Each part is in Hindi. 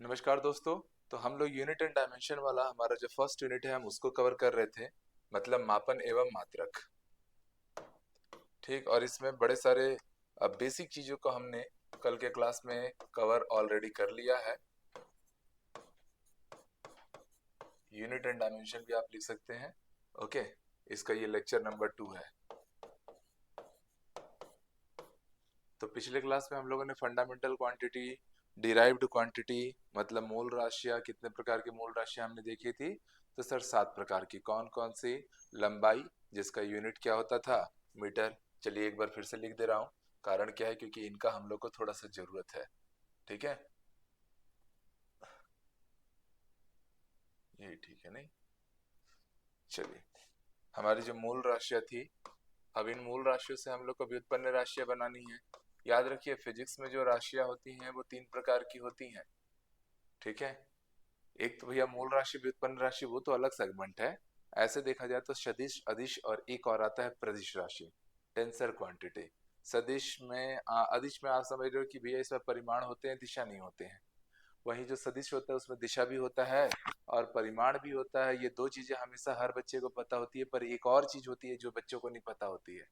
नमस्कार दोस्तों। तो हम लोग यूनिट एंड डायमेंशन वाला हमारा जो फर्स्ट यूनिट है हम उसको कवर कर रहे थे, मतलब मापन एवं मात्रक। ठीक, और इसमें बड़े सारे बेसिक चीजों को हमने कल के क्लास में कवर ऑलरेडी कर लिया है। यूनिट एंड डायमेंशन भी आप लिख सकते हैं। ओके, इसका ये लेक्चर नंबर 2 है। तो पिछले क्लास में हम लोगों ने फंडामेंटल क्वांटिटी, डिराइव्ड क्वांटिटी मतलब मूल राशियां, कितने प्रकार की मूल राशियां हमने देखी थी। तो सर 7 प्रकार की। कौन कौन सी? लंबाई, जिसका यूनिट क्या होता था? मीटर। चलिए एक बार फिर से लिख दे रहा हूँ। कारण क्या है? क्योंकि इनका हम लोग को थोड़ा सा जरूरत है। ठीक है, यही ठीक है नहीं? चलिए, हमारी जो मूल राशियां थी, अब इन मूल राशियों से हम लोग को व्युत्पन्न राशियां बनानी है। याद रखिए, फिजिक्स में जो राशियां होती हैं वो 3 प्रकार की होती हैं। ठीक है, एक तो भैया मूल राशि, व्युत्पन्न राशि, वो तो अलग सेगमेंट है। ऐसे देखा जाए तो सदिश, अदिश और एक और आता है प्रदिश राशि, टेंसर क्वांटिटी। सदिश में अदिश में आप समझ रहे हो कि भैया इसमें परिमाण होते हैं, दिशा नहीं होते हैं। वहीं जो सदिश होता है उसमें दिशा भी होता है और परिमाण भी होता है। ये दो चीजें हमेशा हर बच्चे को पता होती है, पर एक और चीज होती है जो बच्चों को नहीं पता होती है।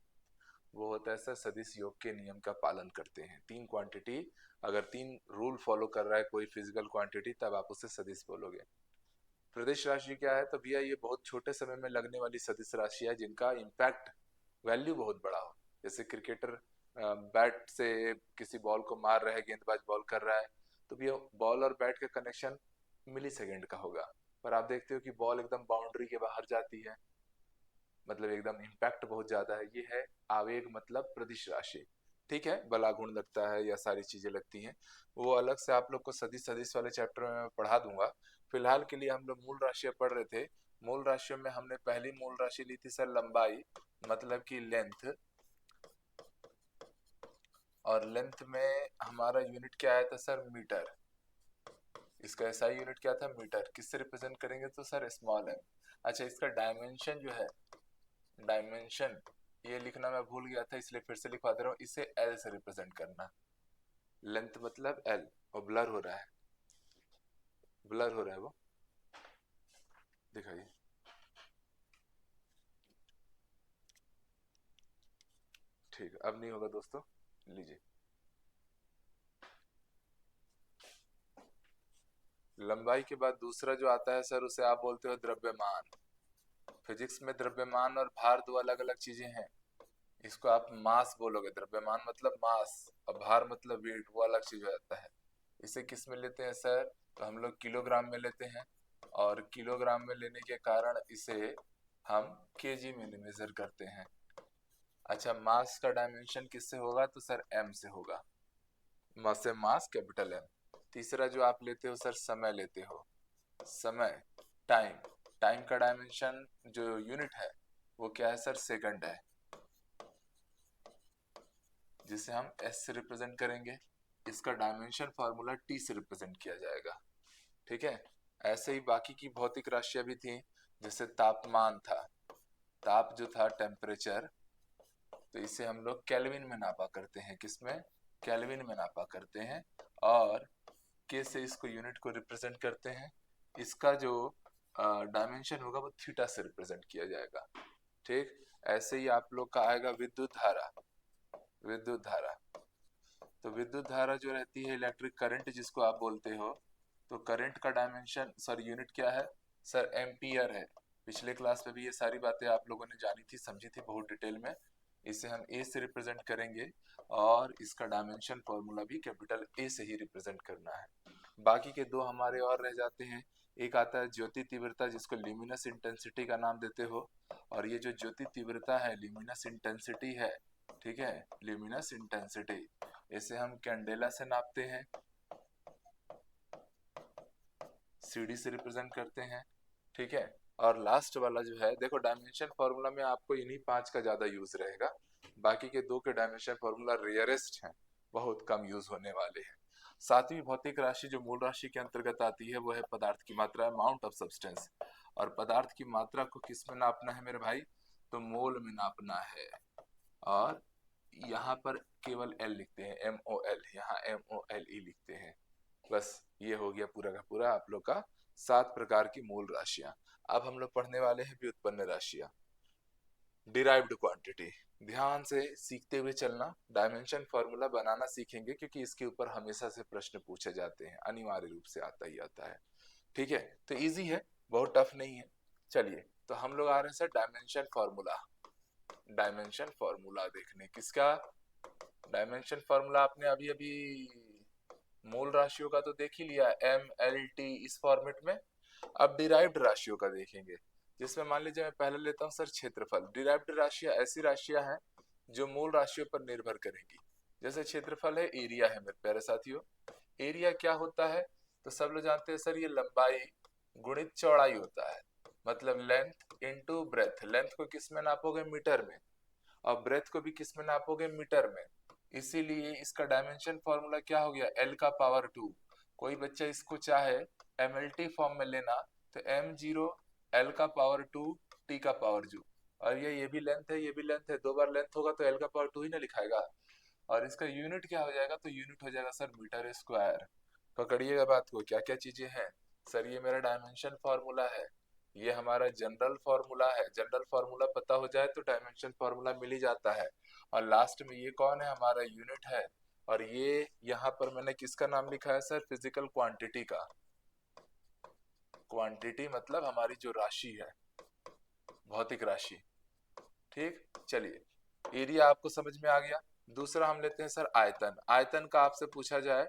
वो होता है सर, सदिश योग के नियम का पालन करते हैं। 3 क्वांटिटी, अगर 3 रूल फॉलो कर रहा है कोई फिजिकल क्वांटिटी, तब आप उसे सदिश बोलोगे। प्रदिश राशि क्या है? तो भैया ये बहुत छोटे समय में लगने वाली सदिश राशि है जिनका इम्पैक्ट वैल्यू बहुत बड़ा हो। जैसे क्रिकेटर बैट से किसी बॉल को मार रहा है, गेंदबाज बॉल कर रहा है, तो भैया बॉल और बैट का कनेक्शन मिली सेकेंड का होगा। पर आप देखते हो कि बॉल एकदम बाउंड्री के बाहर जाती है, मतलब एकदम इम्पैक्ट बहुत ज्यादा है। ये है आवेग, मतलब प्रदिश राशि। ठीक है, बला गुण लगता है या सारी चीजें लगती हैं, वो अलग से आप लोग को सदिश सदिश वाले चैप्टर में मैं पढ़ा दूंगा। फिलहाल के लिए हम लोग मूल राशियां पढ़ रहे थे। मूल राशियों में हमने पहली मूल राशि ली थी सर लंबाई, मतलब की लेंथ। और लेंथ में हमारा यूनिट क्या आया था सर? मीटर। इसका एसआई यूनिट क्या था? मीटर। किससे रिप्रेजेंट करेंगे? तो सर स्मॉल एम। अच्छा, इसका डायमेंशन जो है, डायमेंशन ये लिखना मैं भूल गया था, इसलिए फिर से लिखवा दे रहा हूँ। इसे एल से रिप्रेजेंट करना। लेंथ मतलब एल। और ब्लर हो रहा है, ब्लर हो रहा है वो, दिखाइए। ठीक है, अब नहीं होगा दोस्तों, लीजिए। लंबाई के बाद दूसरा जो आता है सर, उसे आप बोलते हो द्रव्यमान। फिजिक्स में द्रव्यमान और भार दो अलग अलग चीजें हैं। इसको आप मास बोलोगे, द्रव्यमान मतलब मास, और भार मतलब वेट, वो अलग चीज हो जाता है। इसे किस में लेते हैं सर? तो हम लोग किलोग्राम में लेते हैं, और किलोग्राम में लेने के कारण इसे हम केजी में मेजर करते हैं। अच्छा, मास का डायमेंशन किससे होगा? तो सर एम से होगा। मास से मास, कैपिटल एम। तीसरा जो आप लेते हो सर, समय लेते हो। समय, टाइम। टाइम का डायमेंशन जो यूनिट है वो क्या है सर? सेकंड है, जिसे हम एस से रिप्रेजेंट करेंगे। इसका डायमेंशन फार्मूला टी से रिप्रेजेंट किया जाएगा। ठीक है, ऐसे ही बाकी की भौतिक राशियां भी थी। जैसे तापमान था, ताप जो था, टेम्परेचर, तो इसे हम लोग केल्विन में नापा करते हैं। किसमें? केल्विन में नापा करते हैं। और के से इसको यूनिट को रिप्रेजेंट करते हैं। इसका जो डायमेंशन होगा वो थीटा से रिप्रेजेंट किया जाएगा। ठीक, ऐसे ही आप लोग का आएगा विद्युत धारा। विद्युत धारा, तो विद्युत धारा जो रहती है, इलेक्ट्रिक करंट जिसको आप बोलते हो, तो करंट का डायमेंशन सर यूनिट क्या है? सर एम्पियर है। पिछले क्लास में भी ये सारी बातें आप लोगों ने जानी थी, समझी थी बहुत डिटेल में। इसे हम ए से रिप्रेजेंट करेंगे, और इसका डायमेंशन फॉर्मूला भी कैपिटल ए से ही रिप्रेजेंट करना है। बाकी के दो हमारे और रह जाते हैं। एक आता है ज्योति तीव्रता, जिसको ल्यूमिनस इंटेंसिटी का नाम देते हो। और ये जो ज्योति तीव्रता है, ल्यूमिनस इंटेंसिटी है, ठीक है, ल्यूमिनस इंटेंसिटी, इसे हम कैंडेला से नापते हैं, सीडी से रिप्रेजेंट करते हैं। ठीक है, और लास्ट वाला जो है, देखो डायमेंशन फॉर्मूला में आपको इन्हीं 5 का ज्यादा यूज रहेगा। बाकी के दो के डायमेंशन फॉर्मूला रेयरेस्ट हैं, बहुत कम यूज होने वाले हैं। सातवीं भौतिक राशि जो मूल राशि के अंतर्गत आती है वो है पदार्थ की मात्रा, अमाउंट ऑफ सब्सटेंस। और पदार्थ की मात्रा को किस में नापना है मेरे भाई? तो मोल में नापना है। और यहाँ पर केवल एल लिखते हैं, एम ओ एल, यहाँ एम ओ एल ई लिखते हैं। बस ये हो गया पूरा का पूरा आप लोग का 7 प्रकार की मूल राशियां। अब हम लोग पढ़ने वाले हैं व्युत्पन्न राशियां, डिराइव्ड क्वांटिटी। ध्यान से सीखते हुए चलना, डायमेंशन फॉर्मूला बनाना सीखेंगे क्योंकि इसके ऊपर हमेशा से प्रश्न पूछे जाते हैं, अनिवार्य रूप से आता ही आता है। ठीक है, तो इजी है, बहुत टफ नहीं है। चलिए, तो हम लोग आ रहे हैं sir dimension formula. Dimension formula देखने किसका, डायमेंशन फॉर्मूला आपने अभी अभी मूल राशियों का तो देख ही लिया, एम एल टी इस फॉर्मेट में। अब डिराइव्ड राशियों का देखेंगे, जिसमें मान लीजिए मैं पहले लेता हूँ सर क्षेत्रफल। डिराइव्ड राशियां ऐसी राशियां हैं जो मूल राशियों पर निर्भर करेंगी। जैसे क्षेत्रफल है, एरिया है मेरे प्यारे साथियों। एरिया क्या होता है, तो सब लोग जानते हैं सर, ये लंबाई गुणित चौड़ाई होता है। मतलब लेंथ इनटू ब्रेथ। लेंथ को किस में नापोगे, मीटर में, और ब्रेथ को भी किस में नापोगे, मीटर में। इसीलिए इसका डायमेंशन फॉर्मूला क्या हो गया, एल का पावर 2। कोई बच्चा इसको चाहे एमएलटी फॉर्म में लेना तो एम जीरो एल का पावर 2 टी का पावर 2। और ये भी लेंथ है, ये भी लेंथ है, दो बार लेंथ होगा तो एल का पावर 2 ही ना लिखाएगा। और इसका यूनिट क्या हो जाएगा, तो यूनिट हो जाएगा सर मीटर स्क्वायर। पकड़िएगा बात को, क्या क्या चीजें हैं सर, ये मेरा डायमेंशन फॉर्मूला है, ये हमारा जनरल फॉर्मूला है। जनरल फॉर्मूला पता हो जाए तो डायमेंशन फॉर्मूला मिल ही जाता है। और लास्ट में ये कौन है, हमारा यूनिट है। और ये यहाँ पर मैंने किसका नाम लिखा है सर, फिजिकल क्वांटिटी का। क्वांटिटी मतलब हमारी जो राशि है, भौतिक राशि। ठीक, चलिए एरिया आपको समझ में आ गया। दूसरा हम लेते हैं सर आयतन। आयतन का आपसे पूछा जाए,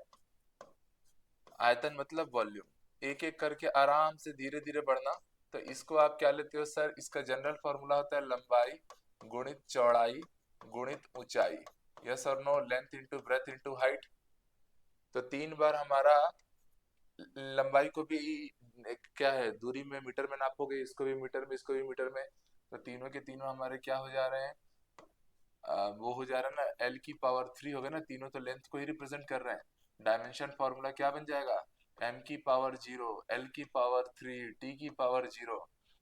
आयतन मतलब वॉल्यूम। एक एक करके आराम से धीरे धीरे बढ़ना। तो इसको आप क्या लेते हो सर, इसका जनरल फॉर्मूला होता है लंबाई गुणित चौड़ाई गुणित ऊंचाई। यस और no, length into breadth into height. तो 3 बार हमारा लंबाई को भी क्या है, दूरी में मीटर में नापोगे, इसको भी मीटर में, इसको भी मीटर में। तो तीनों के तीनों हमारे क्या हो जा रहे हैं, वो हो जा रहा है ना, एल की पावर 3 हो गया ना, तीनों तो लेंथ को ही रिप्रेजेंट कर रहे हैं। डायमेंशन फॉर्मूला क्या बन जाएगा, एम की पावर 0 एल की पावर 3 टी की पावर 0।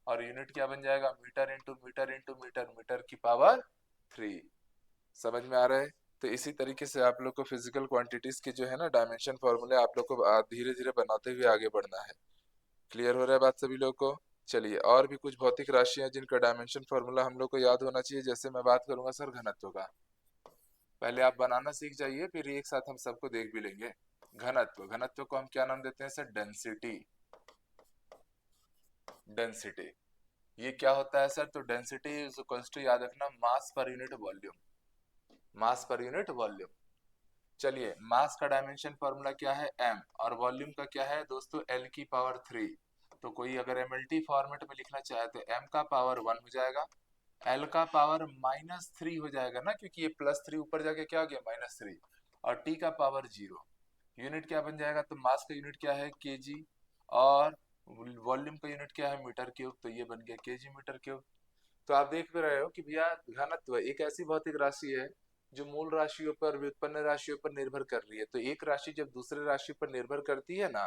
और यूनिट क्या बन जाएगा, metre into metre into metre, metre की पावर 3। समझ में आ रहा है। तो इसी तरीके से आप लोग को फिजिकल क्वांटिटीज के जो है ना डायमेंशन फॉर्मूले आप लोग को धीरे धीरे बनाते हुए आगे बढ़ना है। क्लियर हो रहा है बात सभी लोग को। चलिए, और भी कुछ भौतिक राशियां जिनका डायमेंशन फॉर्मूला हम लोग को याद होना चाहिए। जैसे मैं बात करूंगा सर घनत्व का, पहले आप बनाना सीख जाइए, फिर एक साथ हम सबको देख भी लेंगे। घनत्व, घनत्व को हम क्या नाम देते हैं सर, डेंसिटी। डेंसिटी ये क्या होता है सर, तो डेंसिटी इज इक्वल्स टू, याद रखना, मास पर यूनिट वॉल्यूम। मास पर यूनिट वॉल्यूम। चलिए, मास का डायमेंशन फॉर्मूला क्या है, एम, और वॉल्यूम का क्या है दोस्तों, एल की पावर 3। तो कोई अगर एमएलटी फॉर्मेट में लिखना चाहे तो एम का पावर 1 हो जाएगा, एल का पावर -3 हो जाएगा ना, क्योंकि ये +3 ऊपर जाके क्या हो गया, -3। और टी का पावर 0। यूनिट क्या बन जाएगा, तो मास का यूनिट क्या है, केजी, और वॉल्यूम का यूनिट क्या है, मीटर क्यूब। तो ये बन गया केजी मीटर क्यूब। तो आप देख भी रहे हो कि भैया घनत्व एक ऐसी भौतिक राशि है जो मूल राशियों पर, व्युत्पन्न राशियों पर निर्भर कर रही है। तो एक राशि जब दूसरे राशि पर निर्भर करती है ना,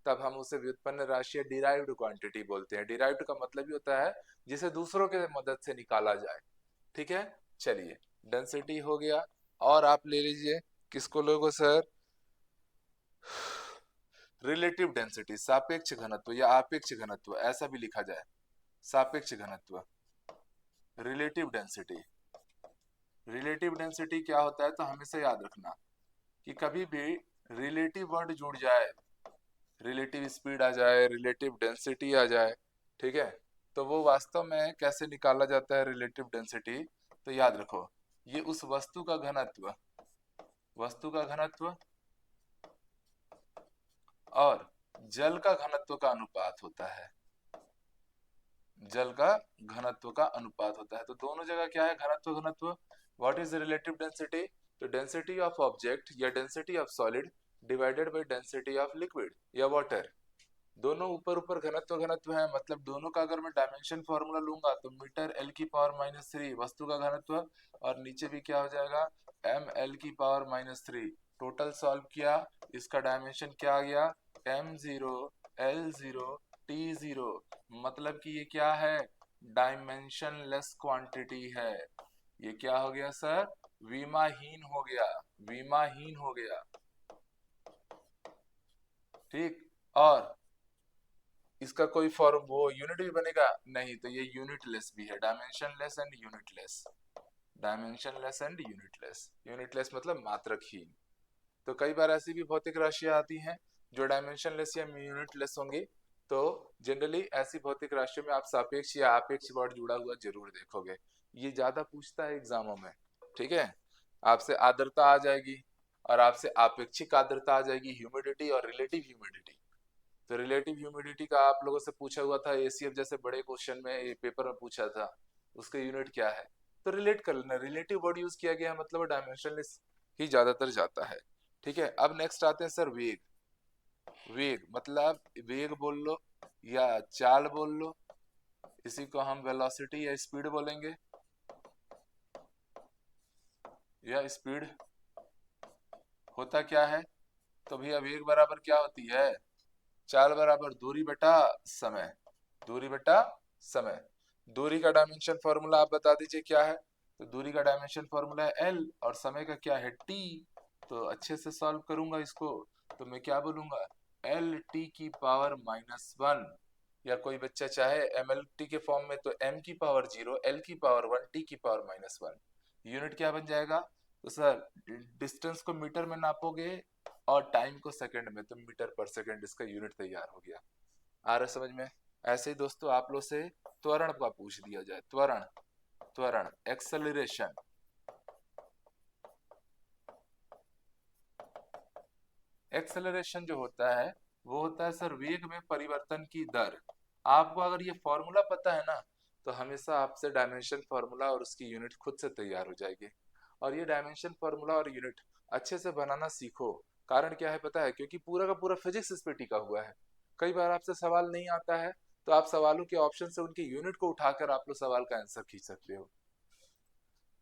तब हम उसे व्युत्पन्न राशि, डिराइव्ड क्वांटिटी बोलते हैं। डिराइव्ड का मतलब ही होता है जिसे दूसरों के मदद से निकाला जाए। ठीक है, चलिए, डेंसिटी हो गया। और आप ले लीजिए, किसको लोगो सर, रिलेटिव डेंसिटी, सापेक्ष घनत्व या आपेक्ष घनत्व, ऐसा भी लिखा जाए, सापेक्ष घनत्व, रिलेटिव डेंसिटी। रिलेटिव डेंसिटी क्या होता है, तो हमेशा याद रखना कि कभी भी रिलेटिव वर्ड जुड़ जाए, रिलेटिव स्पीड आ जाए, रिलेटिव डेंसिटी आ जाए, ठीक है, तो वो वास्तव में कैसे निकाला जाता है रिलेटिव डेंसिटी, तो याद रखो, ये उस वस्तु का घनत्व, वस्तु का घनत्व और जल का घनत्व का अनुपात होता है। जल का घनत्व का अनुपात होता है। तो दोनों जगह क्या है, घनत्व घनत्व। व्हाट इज रिलेटिव डेंसिटी, तो डेंसिटी ऑफ ऑब्जेक्ट या density of solid divided by density of liquid या वाटर। दोनों ऊपर ऊपर घनत्व घनत्व है, मतलब दोनों का अगर मैं डायमेंशन फॉर्मूला लूंगा तो मीटर एल की पावर -3 वस्तु का घनत्व, और नीचे भी क्या हो जाएगा, एम एल की पावर -3। टोटल सॉल्व किया, इसका डायमेंशन क्या आ गया, m0 l0 t0। मतलब कि ये क्या है, डायमेंशन लेस क्वांटिटी है। ये क्या हो गया सर, विमाहीन हो गया, विमाहीन हो गया। ठीक। और इसका कोई फॉर्म वो यूनिट भी बनेगा नहीं, तो ये यूनिटलेस भी है, dimensionless and unitless. Dimensionless and unitless, unitless मतलब मात्रकहीन। तो कई बार ऐसी भी भौतिक राशियां आती हैं जो डायमेंशनलेस या यूनिटलेस होंगी। तो जनरली ऐसी भौतिक राशियों में आप सापेक्ष या आपेक्ष वर्ड जुड़ा हुआ जरूर देखोगे, ये ज्यादा पूछता है एग्जामों में। ठीक है, आपसे आर्द्रता आ जाएगी और आपसे आपेक्षिक आर्द्रता आ जाएगी, ह्यूमिडिटी और रिलेटिव ह्यूमिडिटी। तो रिलेटिव ह्यूमिडिटी का आप लोगों से पूछा हुआ था एसीएफ जैसे बड़े क्वेश्चन में, ये पेपर में पूछा था, उसका यूनिट क्या है। तो रिलेट कर लेना, रिलेटिव वर्ड यूज किया गया है, मतलब डायमेंशनलेस ही ज्यादातर जाता है। ठीक है, अब नेक्स्ट आते हैं सर वेग। वेग मतलब वेग बोल लो या चाल बोल लो, इसी को हम वेलोसिटी या स्पीड बोलेंगे, या स्पीड होता क्या है। तो भैया वेग बराबर क्या होती है, चाल बराबर दूरी बटा समय, दूरी बटा समय। दूरी का डायमेंशन फॉर्मूला आप बता दीजिए क्या है। तो दूरी का डायमेंशन फॉर्मूला है एल और समय का क्या है टी। तो अच्छे से सॉल्व करूंगा इसको, तो मैं क्या बोलूंगा, एल टी की पावर -1, या कोई बच्चा चाहे एम एल टी के फॉर्म में, तो m की पावर 0, एल की पावर 1, टी की पावर -1। यूनिट क्या बन जाएगा, तो सर डिस्टेंस को मीटर में नापोगे और टाइम को सेकंड में, तो मीटर पर सेकंड इसका यूनिट तैयार हो गया। आ रहा समझ में। ऐसे ही दोस्तों आप लोग से त्वरण का पूछ दिया जाए, त्वरण, त्वरण एक्सेलरेशन। एक्सेलरेशन जो होता है वो होता है सर वेग में परिवर्तन की दर। आपको अगर ये फॉर्मूला पता है ना, तो हमेशा आपसे डायमेंशन फॉर्मूला और उसकी यूनिट खुद से तैयार हो जाएगी। और ये डायमेंशन फॉर्मूला और यूनिट अच्छे से बनाना सीखो। कारण क्या है पता है, क्योंकि पूरा का पूरा फिजिक्स इस पे टिका हुआ है। कई बार आपसे सवाल नहीं आता है, तो आप सवालों के ऑप्शन से उनकी यूनिट को उठाकर आप लोग सवाल का आंसर खींच सकते हो।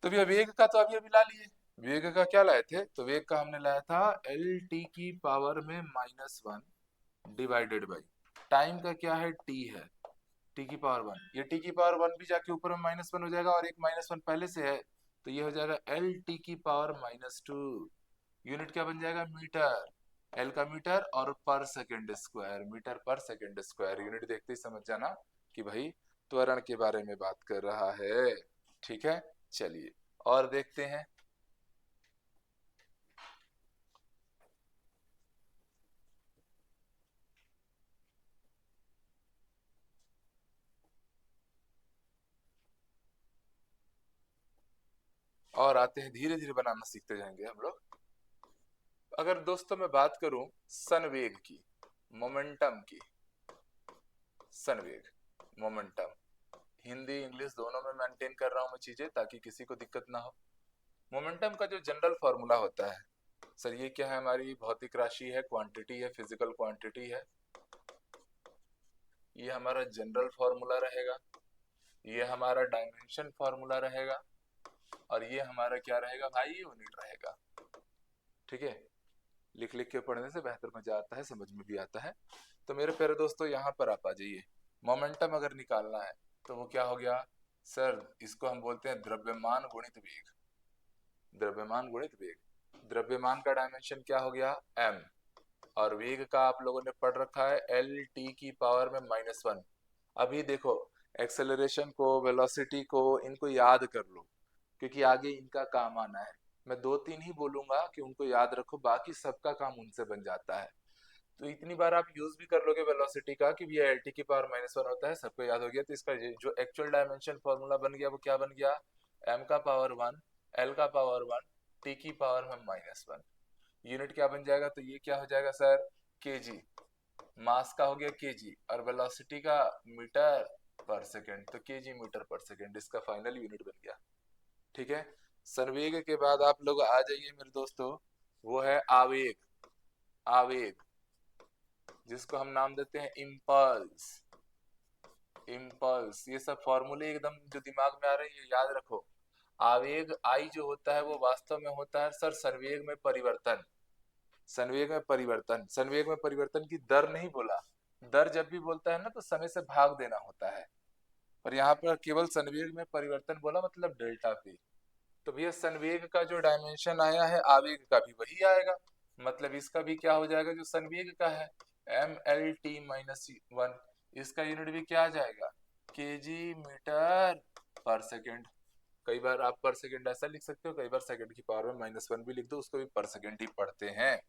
तो भैया वेग का तो अभी अभी ला लिए, वेग का क्या लाए थे, तो वेग का हमने लाया था एल टी की पावर में -1 डिवाइडेड बाई टाइम का क्या है टी है, टी की पावर 1। ये टी की पावर 1 भी जाके ऊपर में -1 हो जाएगा और एक -1 पहले से है, तो ये हो जाएगा एल टी की पावर -2। यूनिट क्या बन जाएगा, मीटर, एल का मीटर और पर second square, metre per second square. Unit देखते ही समझ जाना कि भाई त्वरण के बारे में बात कर रहा है। ठीक है, चलिए और देखते हैं। और आते हैं, धीरे धीरे बनाना सीखते जाएंगे हम लोग। अगर दोस्तों मैं बात करूं संवेग की, मोमेंटम की, संवेग, मोमेंटम, हिंदी इंग्लिश दोनों में मेंटेन कर रहा हूं मैं चीजें ताकि किसी को दिक्कत ना हो। मोमेंटम का जो जनरल फॉर्मूला होता है सर, ये क्या है, हमारी भौतिक राशि है, क्वांटिटी है, फिजिकल क्वांटिटी है। ये हमारा जनरल फॉर्मूला रहेगा, ये हमारा डायमेंशन फॉर्मूला रहेगा, और ये हमारा क्या रहेगा भाई, यूनिट रहेगा। ठीक है, लिख लिख के पढ़ने से बेहतर मजा आता है, समझ में भी आता है। तो मेरे प्यारे दोस्तों यहाँ पर आप आ जाइए। मोमेंटम अगर निकालना है तो वो क्या हो गया सर, इसको हम बोलते हैं द्रव्यमान गुणित वेग, द्रव्यमान गुणित वेग। द्रव्यमान का डायमेंशन क्या हो गया m, और वेग का आप लोगों ने पढ़ रखा है एल टी की पावर में -1। अभी देखो एक्सेलरेशन को, वेलोसिटी को, इनको याद कर लो, क्योंकि आगे इनका काम आना है। मैं दो तीन ही बोलूंगा कि उनको याद रखो, बाकी सबका काम उनसे बन जाता है। तो इतनी बार आप यूज भी कर लोगे वेलोसिटी का कि भैया एल टी की पावर -1 होता है, सबको याद हो गया। तो इसका जो एक्चुअल डायमेंशन फॉर्मूला बन गया वो क्या बन गया, m का पावर 1, l का पावर 1, t की पावर में -1। यूनिट क्या बन जाएगा, तो ये क्या हो जाएगा सर, केजी। मास का हो गया केजी और वेलोसिटी का मीटर पर सेकंड, तो केजी मीटर पर सेकंड इसका फाइनल यूनिट बन गया। ठीक है, संवेग के बाद आप लोग आ जाइए मेरे दोस्तों, वो है आवेग। आवेग जिसको हम नाम देते हैं इम्पल्स, इम्पल्स। ये सब फॉर्मूले एकदम जो दिमाग में आ रहे हैं ये याद रखो। आवेग आई जो होता है वो वास्तव में होता है सर संवेग में परिवर्तन, संवेग में परिवर्तन। संवेग में परिवर्तन की दर नहीं बोला, दर जब भी बोलता है ना तो समय से भाग देना होता है, पर यहाँ पर केवल संवेग में परिवर्तन बोला, मतलब डेल्टा पी। तो भैया संवेग का जो डायमेंशन आया है आवेग का भी वही आएगा, मतलब इसका भी क्या हो जाएगा जो संवेग का है। mL/t-1, इसका यूनिट भी क्या आ जाएगा, केजी मीटर पर सेकेंड। कई बार आप पर सेकेंड ऐसा लिख सकते हो, कई बार सेकेंड की पावर में -1 भी लिख दो, उसको भी पर सेकेंड ही पढ़ते हैं।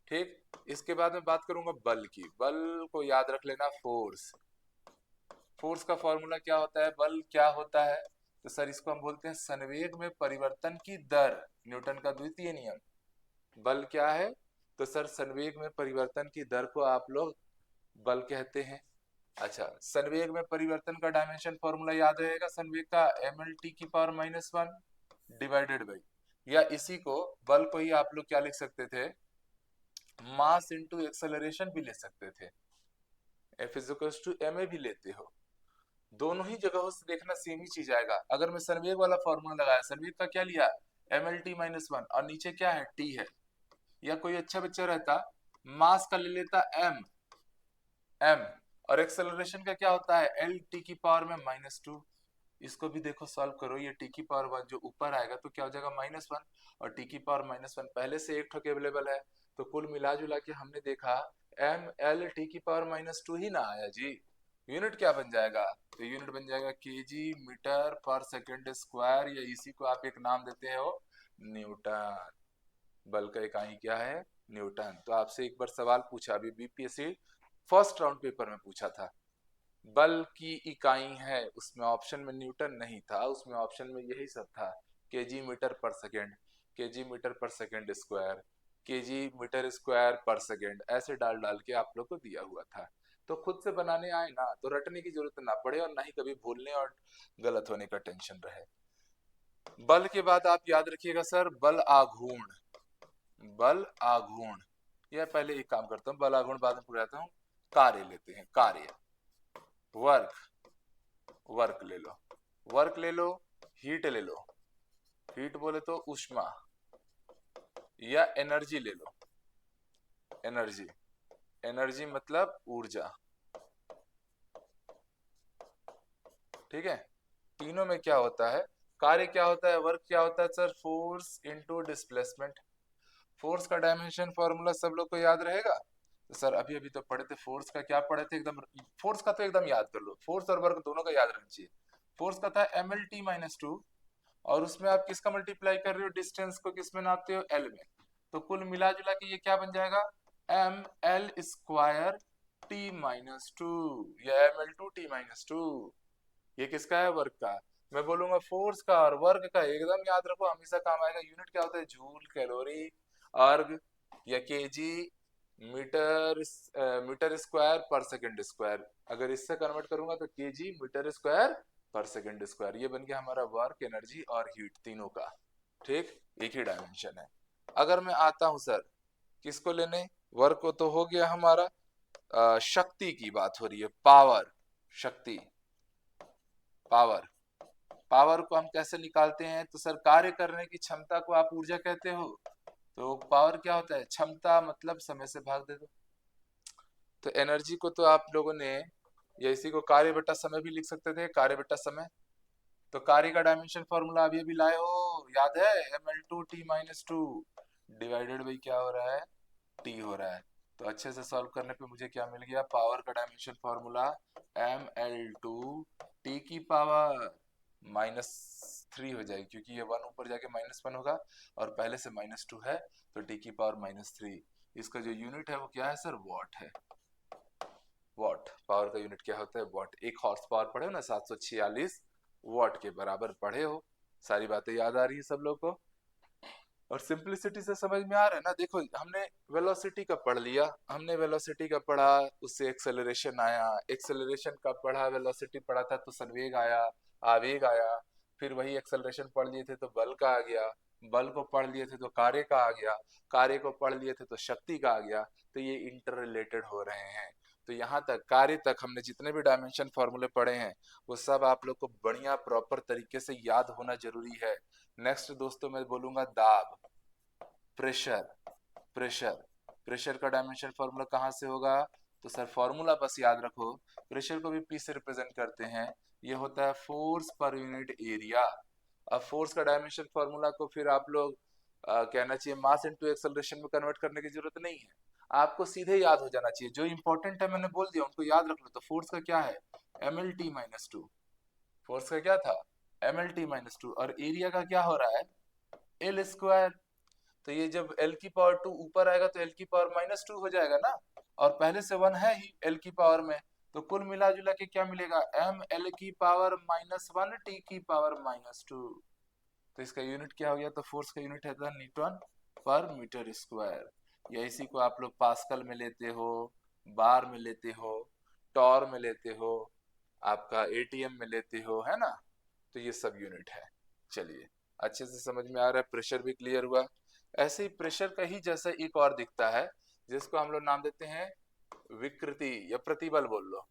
ठीक, इसके बाद मैं बात करूंगा बल की। बल को याद रख लेना, फोर्स। फोर्स का फॉर्मूला क्या होता है, बल क्या होता है, तो सर इसको हम बोलते हैं संवेग में परिवर्तन की दर, न्यूटन का द्वितीय नियम। बल क्या है, तो सर संवेग में परिवर्तन की दर को आप लोग बल कहते हैं। अच्छा, संवेग में परिवर्तन का डायमेंशन फॉर्मूला याद रहेगा संवेग का, mL/t⁻⁻1 डिवाइडेड बाई, या इसी को बल को ही आप लोग क्या लिख सकते थे, मास इनटू एक्सेलरेशन भी ले सकते थे, F=ma भी लेते हो। दोनों ही जगहों से देखना सेम ही चीज आएगा। अगर मैं संवेग वाला फॉर्मूला लगाया, संवेग का क्या लिया, mL/t-1, और नीचे क्या है, t है, या कोई अच्छा बच्चा रहता मास का ले लेता m, और एक्सेलरेशन का क्या होता है, L t⁻²। इसको भी देखो सॉल्व करो, ये t⁻1 जो ऊपर आएगा तो क्या हो जाएगा, -1, और t⁻1 पहले से एक ठोक अवेलेबल है, तो कुल मिला जुला के हमने देखा mL/t⁻² ही ना आया जी। यूनिट क्या बन जाएगा, तो यूनिट बन जाएगा KG metre per second square, या इसी को आप एक नाम देते हो न्यूटन। बल का इकाई क्या है, न्यूटन। तो आपसे एक बार सवाल पूछा अभी बीपीएससी फर्स्ट राउंड पेपर में पूछा था, बल की इकाई है, उसमें ऑप्शन में न्यूटन नहीं था, उसमें ऑप्शन में यही सब था, kg metre per second, kg metre per second square, kg metre square per second, ऐसे डाल डाल के आप लोग को दिया हुआ था। तो खुद से बनाने आए ना तो रटने की जरूरत ना पड़े, और ना ही कभी भूलने और गलत होने का टेंशन रहे। बल के बाद आप याद रखिएगा सर, बल आघूर्ण। बल आघूर्ण, यह पहले एक काम करता हूँ, बल आघूर्ण बाद में पूरा हूँ। कार्य लेते हैं, कार्य, वर्क, वर्क ले लो, वर्क ले लो, हीट ले लो, हीट बोले तो ऊष्मा, या एनर्जी ले लो, एनर्जी, एनर्जी मतलब ऊर्जा। ठीक है, तीनों में क्या होता है, कार्य क्या होता है, वर्क क्या होता है sir, force into displacement. Force का डायमेंशन फॉर्मूला सब लोग को याद रहेगा, तो सर अभी अभी तो पढ़े थे, फोर्स का क्या पढ़े थे एकदम, फोर्स का तो एकदम याद कर लो, फोर्स और वर्क दोनों का याद रखना चाहिए। फोर्स का था mL/t-2, और उसमें आप किसका मल्टीप्लाई कर रहे हो, डिस्टेंस को किसमें नापते हो, एल में, तो कुल मिला जुला के ये क्या बन जाएगा, mL²t-2, या mL/2t-2। ये किसका है, वर्क का। मैं बोलूंगा फोर्स का और वर्क का, एकदम याद रखो, हमेशा काम आएगा। यूनिट क्या होता है, जूल, कैलोरी, अर्ग, या केजी मीटर, मीटर स्क्वायर पर सेकंड स्क्वायर। अगर इससे कन्वर्ट करूंगा तो केजी मीटर स्क्वायर पर सेकंड स्क्वायर, ये बन गया हमारा वर्क, एनर्जी और हीट तीनों का। ठीक, एक ही डायमेंशन है। अगर मैं आता हूं सर किसको लेने, वर्क को तो हो गया हमारा, शक्ति की बात हो रही है, पावर, शक्ति, पावर। पावर को हम कैसे निकालते हैं, तो सर कार्य करने की क्षमता को आप ऊर्जा कहते हो, तो पावर क्या होता है, क्षमता मतलब समय से भाग दे दो। तो एनर्जी को तो आप लोगों ने, या इसी को कार्य बटा समय भी लिख सकते थे, कार्य बटा समय। तो कार्य का डायमेंशन फॉर्मूला अभी अभी लाए हो, याद है, mL/t-2 डिवाइडेड बाई क्या हो रहा है, t हो रहा है। तो अच्छे से सॉल्व करने पे मुझे क्या मिल गया, पावर का डायमेंशन फॉर्मूला mL/t⁻³ हो जाएगी, क्योंकि ये 1 ऊपर जाके -1 होगा, और पहले से -2 है, तो t⁻³ इसका जो यूनिट है वो क्या है सर, वॉट है। वॉट, पावर का यूनिट क्या होता है, वॉट। एक हॉर्स पावर पढ़े हो ना, 746 वॉट के बराबर पढ़े हो। सारी बातें याद आ रही है सब लोग को, और सिंपलिसिटी से समझ में आ रहा है ना। देखो हमने वेलोसिटी का पढ़ लिया, हमने वेलोसिटी का पढ़ा, उससे एक्सेलरेशन आया, एक्सेलरेशन का पढ़ा, वेलोसिटी पढ़ा था तो संवेग आया, आवेग आया, फिर वही एक्सेलरेशन पढ़ लिए थे तो बल का आ गया, बल को पढ़ लिए थे तो कार्य का आ गया, कार्य को पढ़ लिए थे तो शक्ति का आ गया। तो ये इंटर रिलेटेड हो रहे हैं। तो यहाँ तक कार्य तक हमने जितने भी डायमेंशन फॉर्मूले पढ़े हैं वो सब आप लोग को बढ़िया प्रॉपर तरीके से याद होना जरूरी है। नेक्स्ट दोस्तों मैं बोलूंगा दाब, प्रेशर, प्रेशर, प्रेशर का डायमेंशन फॉर्मूला कहाँ से होगा, तो सर फॉर्मूला बस याद रखो, प्रेशर को भी पी से रिप्रेजेंट करते हैं, ये होता है फोर्स पर यूनिट एरिया। अब फोर्स का डायमेंशन फॉर्मूला को फिर आप लोग कहना चाहिए मास इनटू एक्सेलरेशन में कन्वर्ट करने की जरूरत नहीं है। आपको सीधे याद हो जाना चाहिए, जो इंपॉर्टेंट है मैंने बोल दिया, उनको याद रख लो। तो फोर्स का क्या है, mlt-2। फोर्स का क्या था, mlt-2, और एरिया का क्या हो रहा है, एल स्क्वायर। तो ये जब एल की पावर 2 ऊपर आएगा तो एल की पावर -2 हो जाएगा ना, और पहले से 1 है ही एल की पावर में, तो कुल मिला जुला के क्या मिलेगा, एम एल की पावर -1 टी की पावर -2। तो इसका यूनिट क्या हो गया, तो फोर्स का यूनिट है था न्यूटन पर मीटर स्क्वायर। या इसी को आप लोग पास्कल में लेते हो, बार में लेते हो, टॉर में लेते हो, आपका एटीएम में लेते हो, है ना। तो ये सब यूनिट है। चलिए, अच्छे से समझ में आ रहा है, प्रेशर भी क्लियर हुआ। ऐसे ही प्रेशर का ही जैसा एक और दिखता है, जिसको हम लोग नाम देते हैं विकृति, या प्रतिबल बोल लो,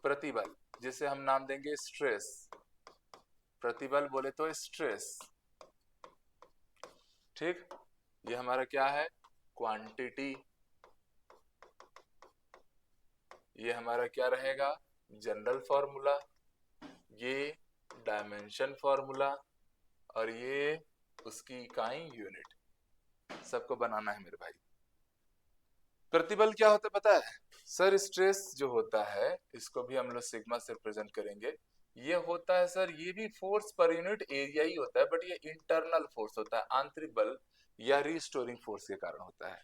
प्रतिबल, जिसे हम नाम देंगे स्ट्रेस। प्रतिबल बोले तो स्ट्रेस, ठीक। ये हमारा क्या है, क्वांटिटी। ये हमारा क्या रहेगा, जनरल फॉर्मूला। ये डायमेंशन फॉर्मूला, और ये उसकी इकाई यूनिट। सबको बनाना है मेरे भाई। प्रतिबल क्या होता है पता है सर, स्ट्रेस जो होता है इसको भी हम लोग सिग्मा से रिप्रेजेंट करेंगे। ये होता है सर, ये भी फोर्स पर यूनिट एरिया ही होता है, बट ये इंटरनल फोर्स होता है, आंतरिक बल या रिस्टोरिंग फोर्स के कारण होता है।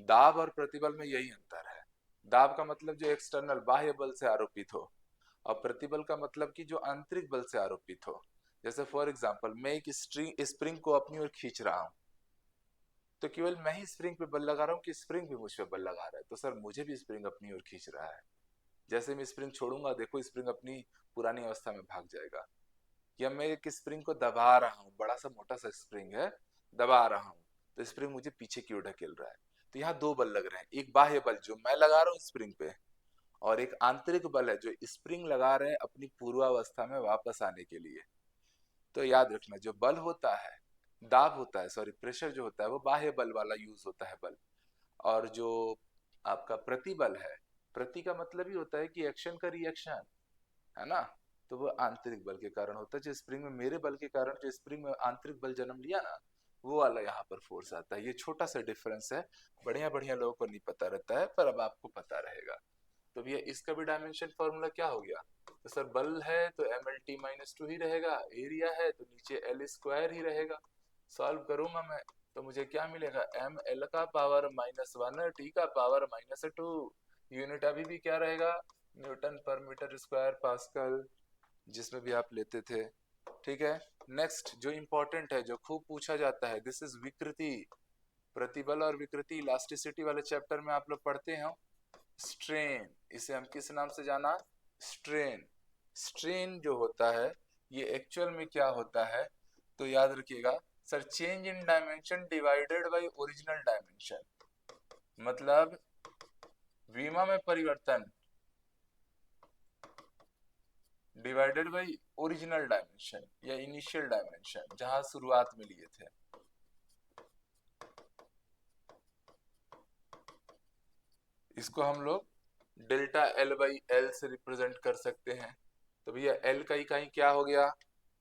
दाब और प्रतिबल में यही अंतर है। दाब का मतलब जो एक्सटर्नल बाह्य बल से आरोपित हो, और प्रतिबल का मतलब कि जो आंतरिक बल से आरोपित हो। जैसे फॉर एग्जांपल, मैं एक स्प्रिंग को अपनी ओर खींच रहा हूं, तो केवल मैं ही स्प्रिंग पे बल लगा रहा हूँ कि स्प्रिंग भी मुझ पे बल लगा रहा है, तो सर मुझे भी स्प्रिंग अपनी ओर खींच रहा है। जैसे मैं स्प्रिंग छोड़ूंगा, देखो स्प्रिंग अपनी पुरानी अवस्था में भाग जाएगा। या मैं एक स्प्रिंग को दबा रहा हूँ, बड़ा सा मोटा सा स्प्रिंग है, दबा रहा हूँ, तो स्प्रिंग मुझे पीछे की ओर ढकेल रहा है। तो यहाँ दो बल लग रहे हैं, एक बाह्य बल जो मैं लगा रहा हूँ स्प्रिंग पे, और एक आंतरिक बल है जो स्प्रिंग लगा रहे हैं अपनी पूर्वावस्था में वापस आने के लिए। तो याद रखना, जो बल होता है, दाब होता है, सॉरी प्रेशर जो होता है, वो बाह्य बल वाला यूज होता है बल। और जो आपका प्रतिबल है, प्रति का मतलब ही होता है कि एक्शन का रिएक्शन, है ना। तो वो आंतरिक बल के कारण होता है। जो स्प्रिंग में मेरे बल के कारण जो स्प्रिंग में आंतरिक बल जन्म लिया ना, वो वाला यहाँ पर फोर्स आता है। ये छोटा सा डिफरेंस है, बढ़िया बढ़िया लोगों को नहीं पता रहता है, पर अब आपको पता रहेगा। तो भैया इसका भी डायमेंशन फॉर्मूला क्या हो गया, तो सर बल है तो mlt-2 ही रहेगा, एरिया है तो नीचे एल स्क्वायर ही रहेगा। सॉल्व करूंगा मैं तो मुझे क्या मिलेगा, एम एल का पावर -1 टी का पावर -2। यूनिट अभी भी क्या रहेगा, न्यूटन पर मीटर स्क्वायर पास्कल, जिसमें भी आप लेते थे। ठीक है। नेक्स्ट जो इंपॉर्टेंट है, जो खूब पूछा जाता है, दिस इज विकृति। प्रतिबल और विकृति इलास्टिसिटी वाले चैप्टर में आप लोग पढ़ते हैं स्ट्रेन। इसे हम किस नाम से जाना, स्ट्रेन। स्ट्रेन जो होता है ये एक्चुअल में क्या होता है, तो याद रखिएगा sir, change in dimension divided by original dimension. मतलब विमा में परिवर्तन डिवाइडेड बाय ओरिजिनल डायमेंशन या इनिशियल डायमेंशन, जहां शुरुआत में लिए थे। इसको हम लोग डेल्टा एल बाई एल से रिप्रेजेंट कर सकते हैं। तो भैया एल का इकाई क्या हो गया,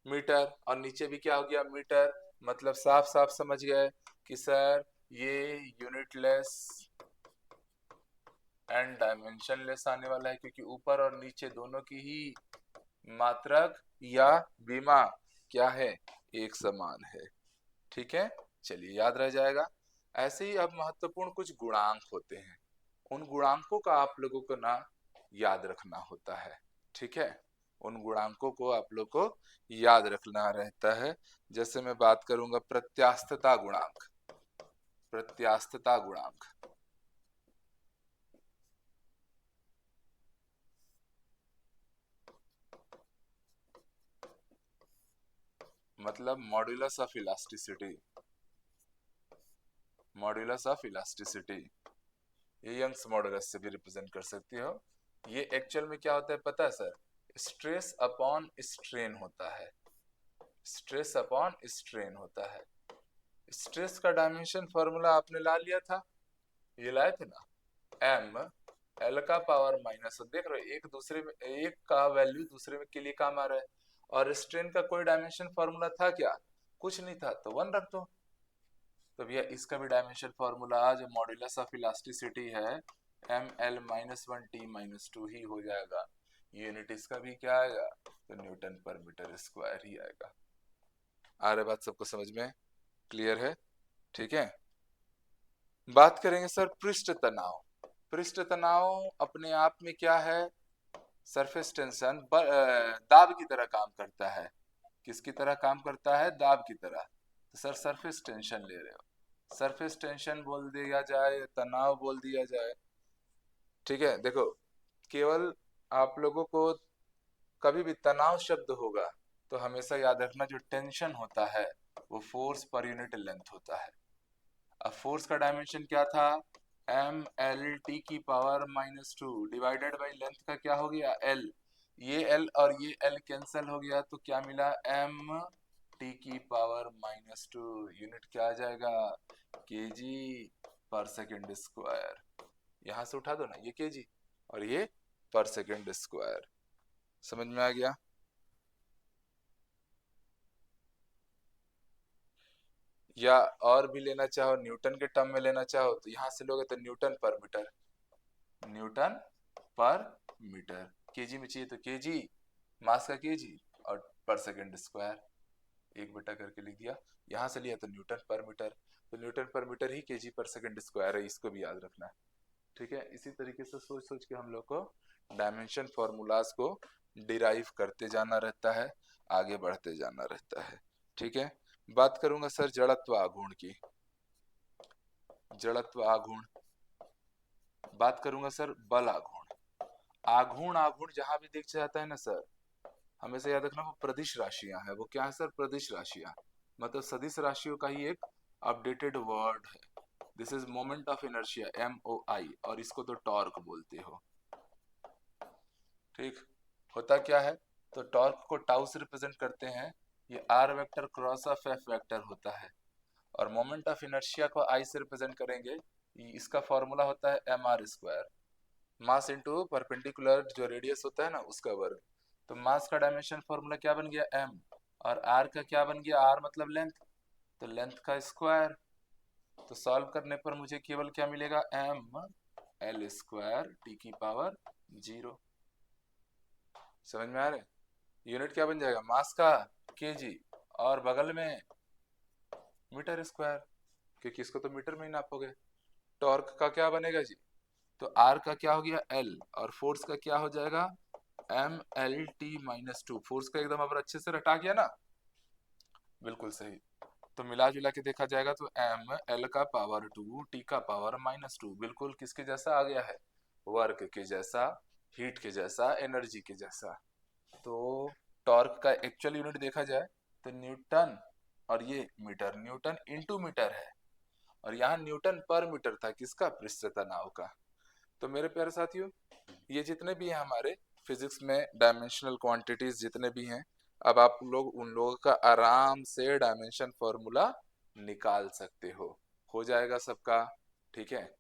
मीटर, और नीचे भी क्या हो गया, मीटर। मतलब साफ साफ समझ गए कि सर ये यूनिटलेस एंड डायमेंशनलेस आने वाला है, क्योंकि ऊपर और नीचे दोनों की ही मात्रक या विमा क्या है, एक समान है। ठीक है, चलिए याद रह जाएगा। ऐसे ही अब महत्वपूर्ण कुछ गुणांक होते हैं, उन गुणांकों का आप लोगों को ना याद रखना होता है। ठीक है, उन गुणांकों को आप लोग को याद रखना रहता है। जैसे मैं बात करूंगा प्रत्यास्थता गुणांक। प्रत्यास्थता गुणांक मतलब modulus of elasticity. Modulus of elasticity, ये यंग्स मॉड्यूलस से भी रिप्रेजेंट कर सकती हो। ये एक्चुअल में क्या होता है पता है सर, स्ट्रेस अपॉन स्ट्रेन होता है। स्ट्रेस अपॉन स्ट्रेन होता है। स्ट्रेस का डायमेंशन फॉर्मूला आपने ला लिया था, ये लाए थे ना, एम एल का पावर माइनस, देख रहे हो एक दूसरे में, एक का वैल्यू दूसरे में के लिए काम आ रहा है। और स्ट्रेन का कोई डायमेंशन फॉर्मूला था क्या, कुछ नहीं था, तो 1 रख दो। तो भैया इसका भी डायमेंशन फॉर्मूला जो मॉड्यूलस ऑफ इलास्टिसिटी है ml-1t-2 ही हो जाएगा। यूनिट इसका भी क्या आएगा, तो न्यूटन पर मीटर स्क्वायर ही आएगा। आ रहा बात सबको समझ में, क्लियर है? ठीक है, बात करेंगे सर पृष्ठ तनाव। पृष्ठ तनाव अपने आप में क्या है, सरफेस टेंशन दाब की तरह काम करता है। किसकी तरह काम करता है, दाब की तरह। तो सर सरफेस टेंशन ले रहे हो, सरफेस टेंशन बोल दिया जाए, तनाव बोल दिया जाए, ठीक है। देखो केवल आप लोगों को कभी भी तनाव शब्द होगा तो हमेशा याद रखना जो टेंशन होता है वो फोर्स पर यूनिट लेंथ होता है। अब फोर्स का डायमेंशन क्या था, एम एल टी की पावर -2 डिवाइडेड बाई लेंथ का क्या हो गया, एल। ये एल और ये एल कैंसिल हो गया तो क्या मिला, एम टी की पावर -2। यूनिट क्या आ जाएगा, केजी पर सेकेंड स्क्वायर। यहां से उठा दो ना, ये केजी और ये पर सेकेंड स्क्वायर। समझ में आ गया? या और भी लेना चाहो, न्यूटन के टर्म में लेना चाहो तो यहां से लोगे तो न्यूटन पर मीटर, न्यूटन पर मीटर। केजी में चाहिए तो केजी, मास का केजी और पर सेकेंड स्क्वायर एक बटा करके लिख दिया। यहां से लिया तो न्यूटन पर मीटर, तो न्यूटन पर मीटर ही केजी पर सेकेंड स्क्वायर है, इसको भी याद रखना है। ठीक है, इसी तरीके से सोच सोच के हम लोग को डायमेंशन फॉर्मूलाज को डिराइव करते जाना रहता है, आगे बढ़ते जाना रहता है। ठीक है, बात करूंगा सर जड़त्व आघूर्ण की। जड़त्व आघूर्ण, बात करूंगा सर बल आघूर्ण। आघूर्ण आघूर्ण जहां भी दिख जाता है ना सर, हमेशा याद रखना वो प्रदिश राशियां है। वो क्या है सर, प्रदिश राशियां, मतलब सदिश राशियों का ही एक अपडेटेड वर्ड है। This is moment of inertia, MOI, और इसको तो टॉर्क बोलते हो। ठीक, होता क्या है, तो टॉर्क को टाउ से रिप्रेजेंट करते हैं, ये R vector cross of F vector होता है। और मोमेंट ऑफ इनर्शिया को I से रिप्रेजेंट करेंगे, इसका फॉर्मूला होता है mr², मास इनटू परपेंडिकुलर जो रेडियस होता है ना उसका वर्ग। तो मास का डायमेंशन फॉर्मूला क्या बन गया, m, और r का क्या बन गया, r मतलब लेंथ, तो लेंथ का स्क्वायर। तो सॉल्व करने पर मुझे केवल क्या मिलेगा, ml² t की पावर 0। समझ में आ रहा है? यूनिट क्या बन जाएगा, मास का केजी और बगल में मीटर स्क्वायर, क्योंकि इसको तो मीटर में ही नापोगे। टॉर्क का क्या बनेगा जी, तो आर का क्या हो गया, एल, और फोर्स का क्या हो जाएगा, MLT-2। फोर्स का एकदम अब अच्छे से रटा गया ना, बिल्कुल सही। तो मिला जुला के देखा जाएगा तो ML का पावर 2 T का पावर -2 बिल्कुल किसके जैसा आ गया है, वर्क के जैसा, हीट के जैसा, एनर्जी के जैसा। तो टॉर्क का एक्चुअल यूनिट देखा जाए तो न्यूटन, और ये मीटर, न्यूटन इंटू मीटर है, और यहाँ न्यूटन पर मीटर था किसका, पृष्ठ तनाव का। तो मेरे प्यारे साथियों, ये जितने भी हैं हमारे फिजिक्स में डायमेंशनल क्वांटिटीज जितने भी हैं, अब आप लोग उन लोगों का आराम से डायमेंशन फॉर्मूला निकाल सकते हो जाएगा सबका। ठीक है,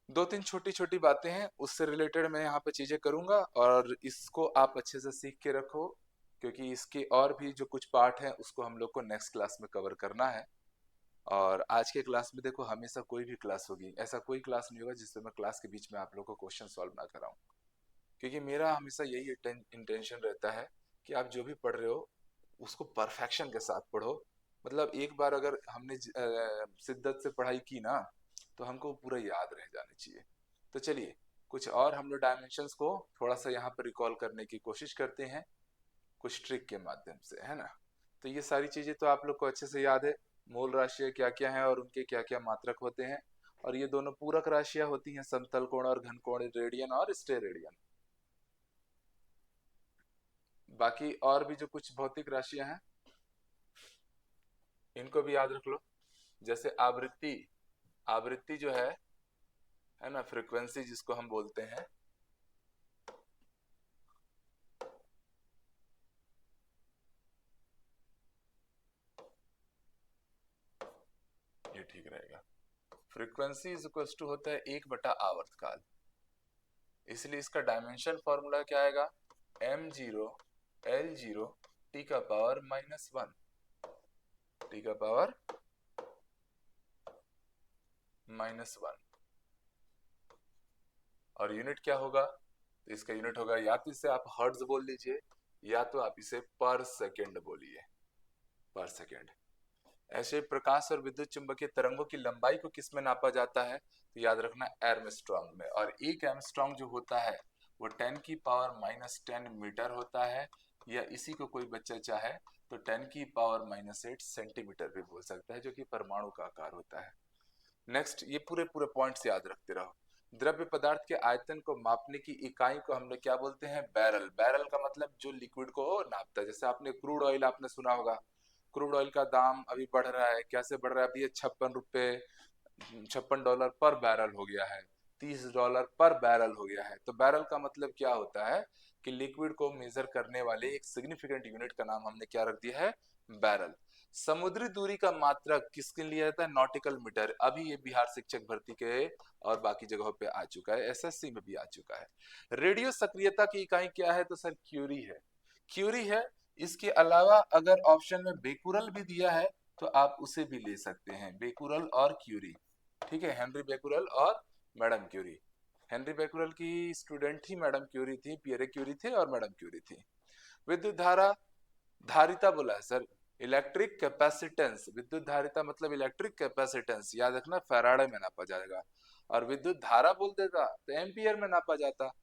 दो तीन छोटी छोटी बातें हैं उससे रिलेटेड मैं यहाँ पे चीजें करूंगा, और इसको आप अच्छे से सीख के रखो, क्योंकि इसके और भी जो कुछ पार्ट हैं उसको हम लोग को नेक्स्ट क्लास में कवर करना है। और आज के क्लास में देखो, हमेशा कोई भी क्लास होगी, ऐसा कोई क्लास नहीं होगा जिससे मैं क्लास के बीच में आप लोग को क्वेश्चन सॉल्व ना कराऊं, क्योंकि मेरा हमेशा यही इंटेंशन रहता है कि आप जो भी पढ़ रहे हो उसको परफेक्शन के साथ पढ़ो। मतलब एक बार अगर हमने शिद्दत से पढ़ाई की ना तो हमको पूरा याद रह जाना चाहिए। तो चलिए कुछ और हम लोग डायमेंशंस को थोड़ा सा यहाँ पर रिकॉल करने की कोशिश करते हैं कुछ ट्रिक के माध्यम से, है ना। तो ये सारी चीजें तो आप लोग को अच्छे से याद है, मूल राशियां क्या क्या हैं और उनके क्या क्या मात्रक होते हैं, और ये दोनों पूरक राशियां होती हैं, समतल कोण और घन कोण, रेडियन और स्टेरेडियन। बाकी और भी जो कुछ भौतिक राशियां हैं इनको भी याद रख लो, जैसे आवृत्ति, आवृत्ति जो है ना, फ्रीक्वेंसी जिसको हम बोलते हैं, ये ठीक रहेगा। फ्रीक्वेंसी इज इक्वल टू होता है 1/आवर्तकाल, इसलिए इसका डायमेंशन फॉर्मूला क्या आएगा, m0L0 t का पावर -1, t का पावर -1। और यूनिट क्या होगा, तो इसका यूनिट होगा या तो इसे आप हर्ट्ज बोल लीजिए या तो आप इसे पर सेकेंड बोलिए, पर सेकेंड। ऐसे प्रकाश और विद्युत चुंबकीय तरंगों की लंबाई को किस में नापा जाता है, तो याद रखना एर्मस्ट्रॉन्ग में। और एक एर्मस्ट्रॉन्ग जो होता है वो 10⁻⁻10 मीटर होता है, या इसी को कोई बच्चा चाहे तो 10⁻⁸ सेंटीमीटर भी बोल सकता है, जो कि परमाणु का आकार होता है। नेक्स्ट, ये पूरे पूरे पॉइंट्स याद रखते रहो। द्रव्य पदार्थ के आयतन को मापने की इकाई को हम लोग क्या बोलते हैं, बैरल। बैरल का मतलब जो लिक्विड को नापता है। जैसे आपने क्रूड ऑयल आपने सुना होगा, क्रूड ऑयल का दाम अभी बढ़ रहा है, कैसे बढ़ रहा है, अभी ये $56 पर बैरल हो गया है, $30 पर बैरल हो गया है। तो बैरल का मतलब क्या होता है कि लिक्विड को मेजर करने वाले एक सिग्निफिकेंट यूनिट का नाम हमने क्या रख दिया है, बैरल। समुद्री दूरी का मात्रक किसके लिए आता है, नॉटिकल मीटर। अभी ये बिहार शिक्षक भर्ती के और बाकी जगहों पे आ चुका है, एसएससी में भी आ चुका है। रेडियो सक्रियता की इकाई क्या है, तो सर क्यूरी है, क्यूरी है। इसके अलावा अगर ऑप्शन में बेकुरल भी दिया है तो आप उसे भी ले सकते हैं, बेकुरल और क्यूरी। ठीक है, हेनरी बेकुरल और मैडम क्यूरी। हेनरी बेकुरल की स्टूडेंट ही मैडम क्यूरी थी, पियरे क्यूरी थे और मैडम क्यूरी थी। विद्युत धारा धारिता बोला है सर, इलेक्ट्रिक कैपेसिटेंस। विद्युत धारिता मतलब इलेक्ट्रिक कैपेसिटेंस, याद रखना फैराडे में नापा जाएगा। और विद्युत धारा बोल देता तो एम्पियर में नापा जाता।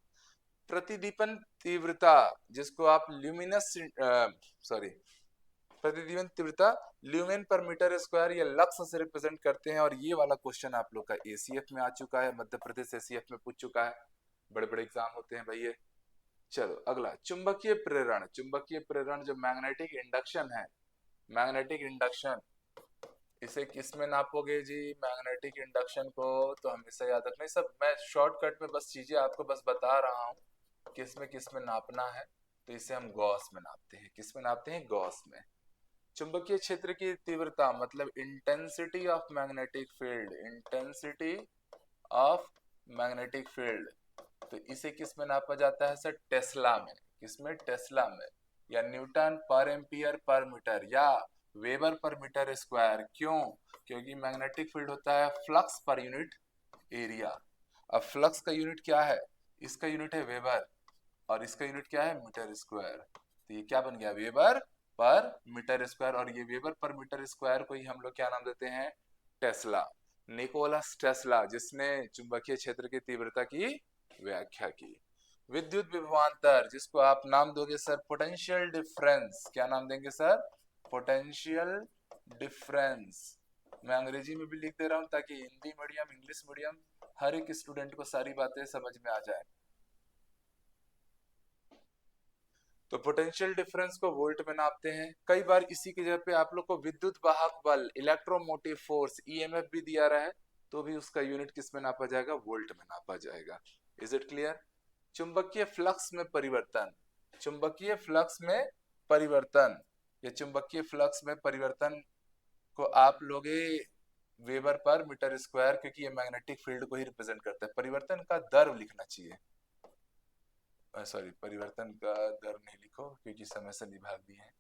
प्रतिदीपन तीव्रता, जिसको आप ल्यूमिनस सॉरी प्रतिदीपन तीव्रता ल्यूमेन पर मीटर स्क्वायर या लक्स से रिप्रेजेंट करते हैं। और ये वाला क्वेश्चन आप लोग का एसीएफ में आ चुका है, मध्य प्रदेश एसीएफ में पूछ चुका है, बड़े बड़े एग्जाम होते हैं भाई ये। चलो अगला, चुंबकीय प्रेरण। चुंबकीय प्रेरण जो मैग्नेटिक इंडक्शन है, मैग्नेटिक इंडक्शन, इसे किस में नापोगे जी, मैग्नेटिक इंडक्शन को तो हमेशा याद रखना। सब मैं शॉर्टकट में बस चीजें आपको बस बता रहा हूँ किस में नापना है। तो इसे हम गॉस में नापते हैं, किस में नापते हैं, गॉस में। चुंबकीय क्षेत्र की तीव्रता मतलब intensity of magnetic field, intensity of magnetic field, तो इसे किस में नापा जाता है सर, टेस्ला में। किसमें, टेस्ला में। या न्यूटन पर एम्पियर पर मीटर, या वेबर पर मीटर स्क्वायर। क्यों, क्योंकि मैग्नेटिक फील्ड होता है फ्लक्स पर यूनिट एरिया। अब फ्लक्स का यूनिट क्या है, इसका यूनिट है वेबर और इसका यूनिट क्या है, मीटर स्क्वायर। तो ये क्या बन गया, वेबर पर मीटर स्क्वायर। और ये वेबर पर मीटर स्क्वायर को ही हम लोग क्या नाम देते हैं, टेस्ला। निकोलस टेस्ला, जिसने चुंबकीय क्षेत्र की तीव्रता की व्याख्या की। विद्युत विभवांतर, जिसको आप नाम दोगे सर पोटेंशियल डिफरेंस। क्या नाम देंगे सर, पोटेंशियल डिफरेंस। मैं अंग्रेजी में भी लिख दे रहा हूं ताकि हिंदी मीडियम इंग्लिश मीडियम हर एक स्टूडेंट को सारी बातें समझ में आ जाए। तो पोटेंशियल डिफरेंस को वोल्ट में नापते हैं। कई बार इसी की जगह पे आप लोग को विद्युत वाहक बल, इलेक्ट्रोमोटिव फोर्स, ईएमएफ भी दिया रहा है, तो भी उसका यूनिट किस में नापा जाएगा, वोल्ट में नापा जाएगा। Is it clear. चुंबकीय फ्लक्स में परिवर्तन, चुंबकीय फ्लक्स में परिवर्तन या चुंबकीय फ्लक्स में परिवर्तन को आप लोगे वेबर पर मीटर स्क्वायर, क्योंकि ये मैग्नेटिक फील्ड को ही रिप्रेजेंट करता है। परिवर्तन का दर लिखना चाहिए, सॉरी परिवर्तन का दर नहीं लिखो क्योंकि समय से विभाग भी है।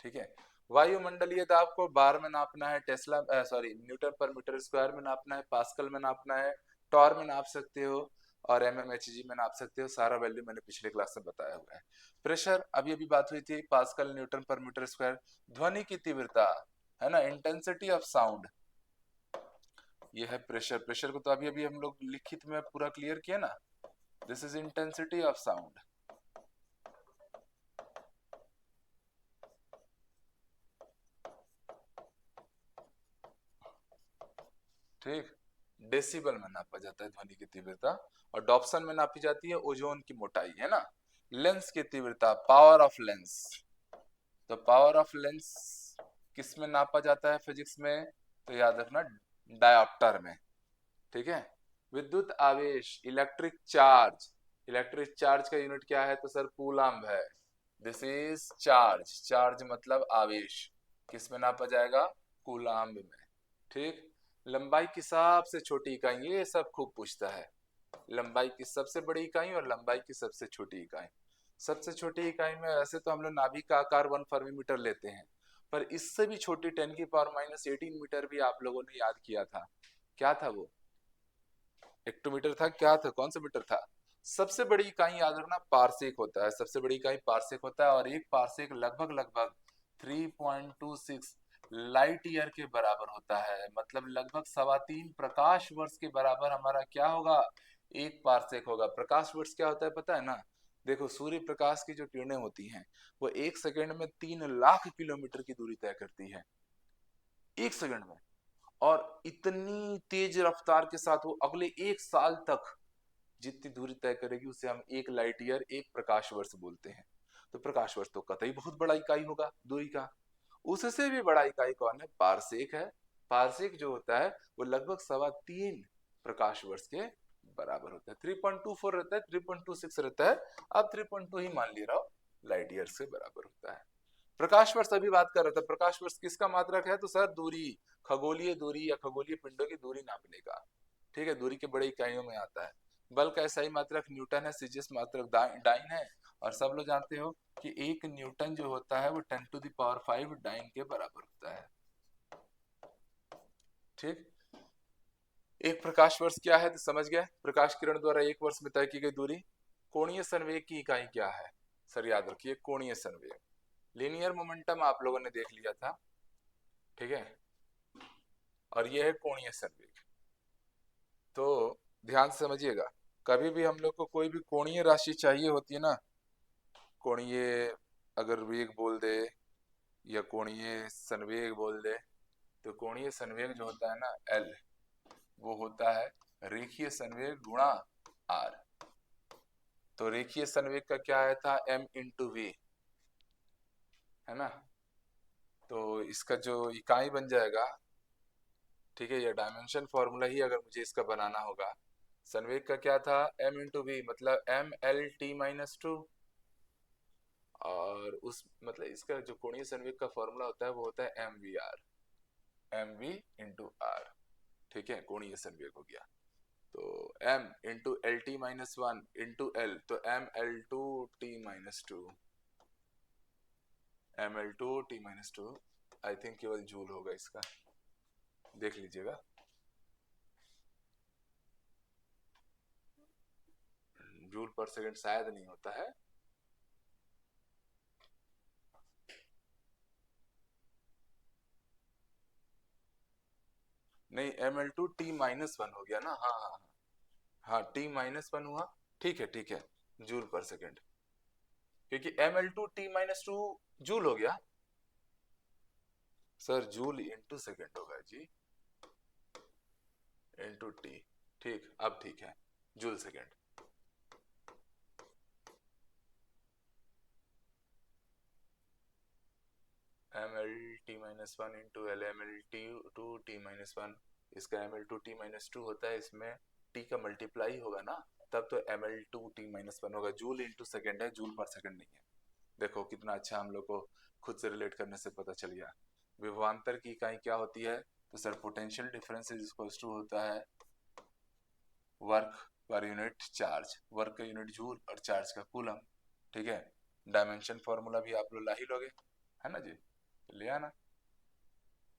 ठीक है, वायुमंडलीय दाब को बार में नापना है, टेस्ला सॉरी न्यूटन पर मीटर स्क्वायर में नापना है, पास्कल में नापना है, टॉर में नाप सकते हो और एमएमएचजी में नाप सकते हो। सारा वैल्यू मैंने पिछले क्लास में बताया हुआ है। प्रेशर अभी अभी बात हुई थी, पास्कल न्यूटन पर मीटर स्क्वायर। ध्वनि की तीव्रता है ना, इंटेंसिटी ऑफ साउंड, ये है प्रेशर। प्रेशर को तो अभी अभी हम लोग लिखित में पूरा क्लियर किया ना, this is intensity of sound. ठीक, डेसिबल में नापा जाता है ध्वनि की तीव्रता। और डॉप्सन में नापी जाती है ओजोन की मोटाई, है ना। लेंस की तीव्रता, पावर ऑफ लेंस, तो पावर ऑफ लेंस किस में नापा जाता है फिजिक्स में, तो याद रखना डायोप्टर में। ठीक है, विद्युत आवेश, इलेक्ट्रिक चार्ज, इलेक्ट्रिक चार्ज का यूनिट क्या है, तो सर कूलम्ब है। दिस इज चार्ज, चार्ज मतलब आवेश, किस में नापा जाएगा, कूलम्ब में। ठीक, लंबाई की सबसे छोटी इकाई, ये सब खूब पूछता है, लंबाई की सबसे बड़ी इकाई और लंबाई की सबसे छोटी इकाई। सबसे छोटी इकाई में वैसे तो हम लोग नाभिक का आकार 1 फर्मीमीटर लेते हैं, पर इससे भी छोटी 10⁻⁻18 मीटर भी आप लोगों ने याद किया था। क्या था वो, हेक्टोमीटर था, क्या था, कौन सा मीटर था? सबसे बड़ी इकाई याद रखना पारसेक होता है, सबसे बड़ी इकाई पारसेक होता है, और एक पारसेक लगभग लगभग 3.26 लाइट ईयर के बराबर होता है, मतलब लगभग 3.25 प्रकाश वर्ष के बराबर हमारा क्या होगा, एक पारसेक होगा। प्रकाश वर्ष क्या होता है पता है ना? देखो, सूर्य प्रकाश की जो किरणें होती हैं वो 1 सेकंड में 3 लाख किलोमीटर की दूरी तय करती है, 1 सेकंड में। और इतनी तेज रफ्तार के साथ वो अगले 1 साल तक जितनी दूरी तय करेगी उसे हम 1 लाइट ईयर, 1 प्रकाश वर्ष बोलते हैं। तो प्रकाश वर्ष तो कतई बहुत बड़ा इकाई होगा दूरी का। उससे भी बड़ा इकाई कौन है? पारसेक है। पारसेक जो होता है वो लगभग 3.25 प्रकाश वर्ष के बराबर होता है। 3.24 रहता है, 3.26 रहता है, अब 3.2 ही मान ले रहा हो, लाइट ईयर से बराबर होता है। प्रकाश वर्ष अभी बात कर रहा था, प्रकाश वर्ष किसका मात्रक है? तो सर दूरी, खगोलीय दूरी या खगोलीय पिंडों की दूरी नापने का। ठीक है, दूरी के बड़े इकाइयों में आता है। बल का SI मात्रक न्यूटन है, सीजीएस मात्रक डाइन है। और सब लोग जानते हो कि 1 न्यूटन जो होता है वो 10⁵ डाइन के बराबर होता है। ठीक, एक प्रकाश वर्ष क्या है तो समझ गए, प्रकाश किरण द्वारा एक वर्ष में तय की गई दूरी। कोणीय संवेग की इकाई क्या है? सर याद रखिए, कोणीय संवेग। लीनियर मोमेंटम आप लोगों ने देख लिया था, ठीक है, और यह है कोणीय संवेग। तो ध्यान से समझिएगा, कभी भी हम लोग को कोई भी कोणीय राशि चाहिए होती है ना, कोणीय अगर वेग बोल दे या कोणीय संवेग बोल दे, तो कोणीय संवेग जो होता है ना L, वो होता है रेखीय संवेग गुणा R। तो रेखीय संवेग का क्या आया था? m×v, है ना? तो इसका जो इकाई बन जाएगा, ठीक है, ये डायमेंशन फॉर्मूला ही अगर मुझे इसका बनाना होगा, संवेग का क्या था? m×v, मतलब mL_t−2। और उस मतलब इसका जो कोणीय संवेग का फॉर्मूला होता है वो होता है mvr, mv×r। ठीक है, कोणीय संवेग हो गया। तो m×LT−1 × L, तो mL2T−2, mL2T−2 आई थिंक केवल जूल होगा इसका, देख लीजिएगा। जूल पर सेकंड शायद नहीं होता है। नहीं, mL2T−1 हो गया ना, हाँ हाँ हाँ हाँ, T−1 हुआ, ठीक है ठीक है, जूल पर सेकंड, क्योंकि mL2T−2 जूल हो गया। सर जूल इंटू सेकंड होगा जी, इंटू टी। ठीक, अब ठीक है, joule second. mL_t−1 into L, mL2T−1, इसका mL2T−2 होता है, इसमें t का मल्टीप्लाई होगा ना, तब तो mL2T−1 होगा। जूल इंटू सेकंड है, जूल पर सेकंड नहीं है। देखो कितना अच्छा हम लोग को खुद से रिलेट करने से पता चल गया। विभवांतर की इकाई क्या होती है? तो sir potential difference is equal to होता है work per unit charge, work का यूनिट जूल और चार्ज का कूलम। ठीक है, डायमेंशन फॉर्मूला भी आप लोग ला ही लोगे, है ना जी, ले आना।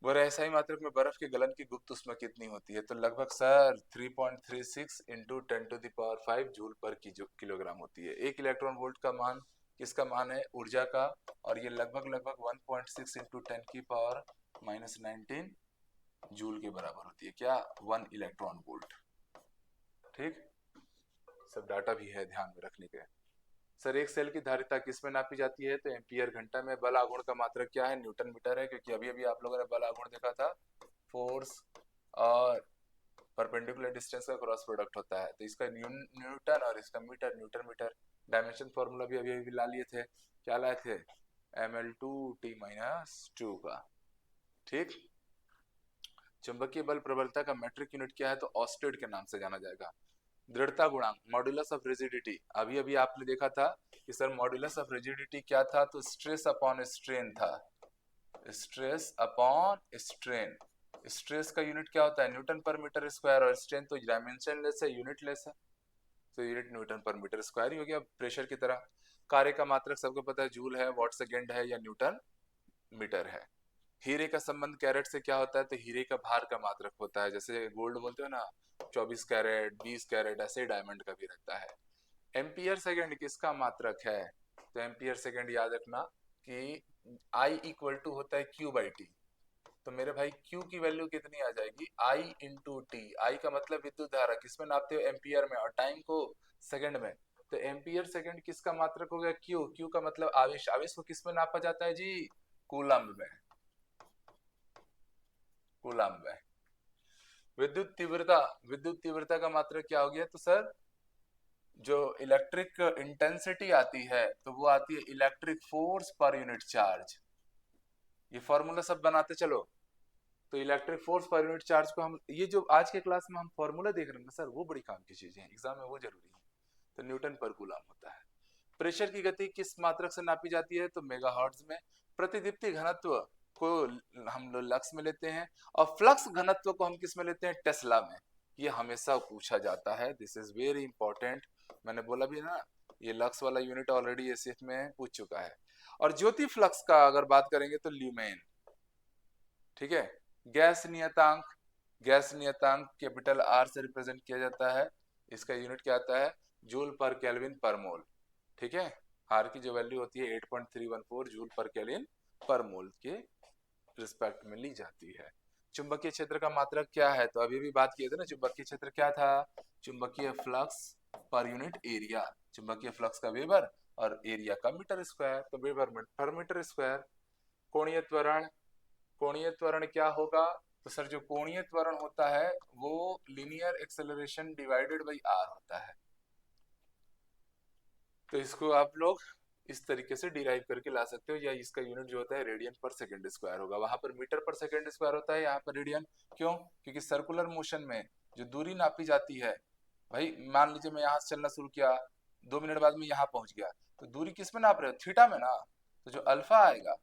वो ऐसा ही मात्रक में बर्फ के गलन की गुप्त उष्मा कितनी होती है? तो लगभग सर 3.36 इंटू 10⁵ जूल पर किलोग्राम होती है। 1 इलेक्ट्रॉन वोल्ट का मान किसका मान है? ऊर्जा का, और ये लगभग लगभग 1.6 इंटू 10⁻⁻19 जूल के बराबर होती है। क्या? 1 इलेक्ट्रॉन वोल्ट। ठीक, सब डाटा भी है ध्यान में रखने के। सर एक सेल की धारिता किस में नापी जाती है? तो एम्पियर घंटा में। बल आघूर्ण का मात्रक क्या है? न्यूटन मीटर है, क्योंकि अभी अभी आप लोगों ने बल आघूर्ण देखा था, फोर्स और परपेंडिकुलर डिस्टेंस का क्रॉस प्रोडक्ट होता है, तो इसका न्यूटन और इसका metre, newton metre. Dimension formula भी अभी अभी ला लिए थे, क्या लाए थे? mL2T−2 का। ठीक, चुंबकीय बल प्रबलता का मेट्रिक यूनिट क्या है? तो ऑस्टेड के नाम से जाना जाएगा। दृढ़ता गुणांक, मॉड्यूलस ऑफ रिजिडिटी, अभी अभी आपने देखा था कि सर मॉड्यूलस ऑफ रिजिडिटी क्या था? तो स्ट्रेस अपॉन स्ट्रेन था, स्ट्रेस अपॉन स्ट्रेन। स्ट्रेस का यूनिट क्या होता है? न्यूटन पर मीटर स्क्वायर, और स्ट्रेन तो डायमेंशन लेस है, यूनिट लेस है, तो यूनिट न्यूटन पर मीटर स्क्वायर ही हो गया, प्रेशर की तरह। कार्य का मात्रक सबको पता है, जूल है, वाट सेकेंड है, या न्यूटन मीटर है। हीरे का संबंध कैरेट से क्या होता है, तो हीरे का भार का मात्रक होता है, जैसे गोल्ड बोलते हो ना 24 कैरेट 20 कैरेट, ऐसे डायमंड का भी रहता है। एम्पियर सेकंड किसका मात्रक है, तो एम्पियर सेकंड याद रखना कि I इक्वल टू होता है Q बाई टी। तो मेरे भाई Q की वैल्यू कितनी आ जाएगी, I इंटू टी। आई का मतलब विद्युत धारा, किसमें नापते हो, एम्पियर में, और टाइम को सेकंड में। तो एम्पियर सेकंड किसका मात्रक हो गया, Q। Q का मतलब आवेश, आवेश को किसमें नापा जाता है जी, कूलम्ब में, कूलम्ब में। विद्युत तीव्रता, विद्युत तीव्रता का मात्रक क्या हो गया, तो सर जो इलेक्ट्रिक इंटेंसिटी आती है तो वो आती है इलेक्ट्रिक फोर्स पर यूनिट चार्ज। ये फॉर्मूला सब बनाते चलो। तो इलेक्ट्रिक फोर्स पर यूनिट चार्ज को हम, ये जो आज के क्लास में हम फॉर्मूला देख रहे हैं ना सर, वो बड़ी काम की चीजें हैं, एग्जाम में वो जरूरी है। तो न्यूटन पर कूलम होता है। प्रेशर की गति किस मात्रक से नापी जाती है, तो मेगाहर्ट्ज में। प्रतिदीप्ति घनत्व को हम लोग लक्स में लेते हैं, और फ्लक्स घनत्व को हम किस में लेते हैं, टेस्ला में। ये हमेशा पूछा जाता है, दिस इज वेरी इंपॉर्टेंट। मैंने बोला भी ना, ये लक्स वाला यूनिट ऑलरेडी एसएफ में पूछ चुका है। और ज्योति फ्लक्स का अगर बात करेंगे तो ल्यूमेन, ठीक है। गैस नियतांक, गैस नियतांक कैपिटल आर से रिप्रेजेंट किया जाता है, इसका यूनिट क्या आता है, जूल पर केल्विन पर मोल, ठीक है। आर की जो वैल्यू होती है 8.314 जूल पर केल्विन पर मोल के रिस्पेक्ट में ली जाती है। चुंबकीय क्षेत्र का मात्रक क्या है, तो अभी भी बात किए थे ना, चुंबकीय क्षेत्र क्या था, चुंबकीय फ्लक्स पर यूनिट एरिया, चुंबकीय फ्लक्स का वेबर और एरिया का मीटर स्क्वायर, तो वेबर पर मीटर स्क्वायर। कोणीय त्वरण, कोणीय त्वरण क्या होगा, तो सर जो कोणीय त्वरण होता है वो linear acceleration divided by R होता है। तो इसको आप लोग इस तरीके से डिराइव करके ला सकते हो, या इसका यूनिट जो होता है रेडियन पर सेकंड स्क्वायर होगा, वहां पर मीटर पर सेकंड स्क्वायर होता है, यहाँ पर रेडियन। क्यों, क्योंकि सर्कुलर मोशन में जो दूरी नापी जाती है, भाई मान लीजिए मैं यहाँ से चलना शुरू किया, 2 मिनट बाद में यहाँ पहुंच गया, तो दूरी किस में नाप रहे हो, थीटा में ना। तो जो अल्फा आएगा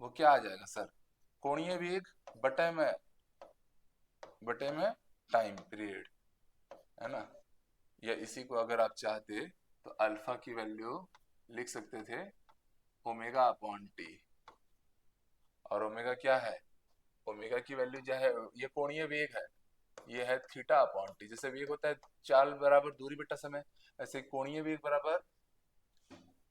वो क्या आ जाएगा सर, कोणीय वेग बटे में टाइम पीरियड, है ना। या इसी को अगर आप चाहते तो अल्फा की वैल्यू लिख सकते थे ओमेगा अपॉन टी। और ओमेगा क्या है, ओमेगा की वैल्यू जो है, ये कोणीय वेग है, ये है थीटा अपॉन टी। जैसे वेग होता है चाल बराबर दूरी बटा समय, ऐसे कोणीय वेग बराबर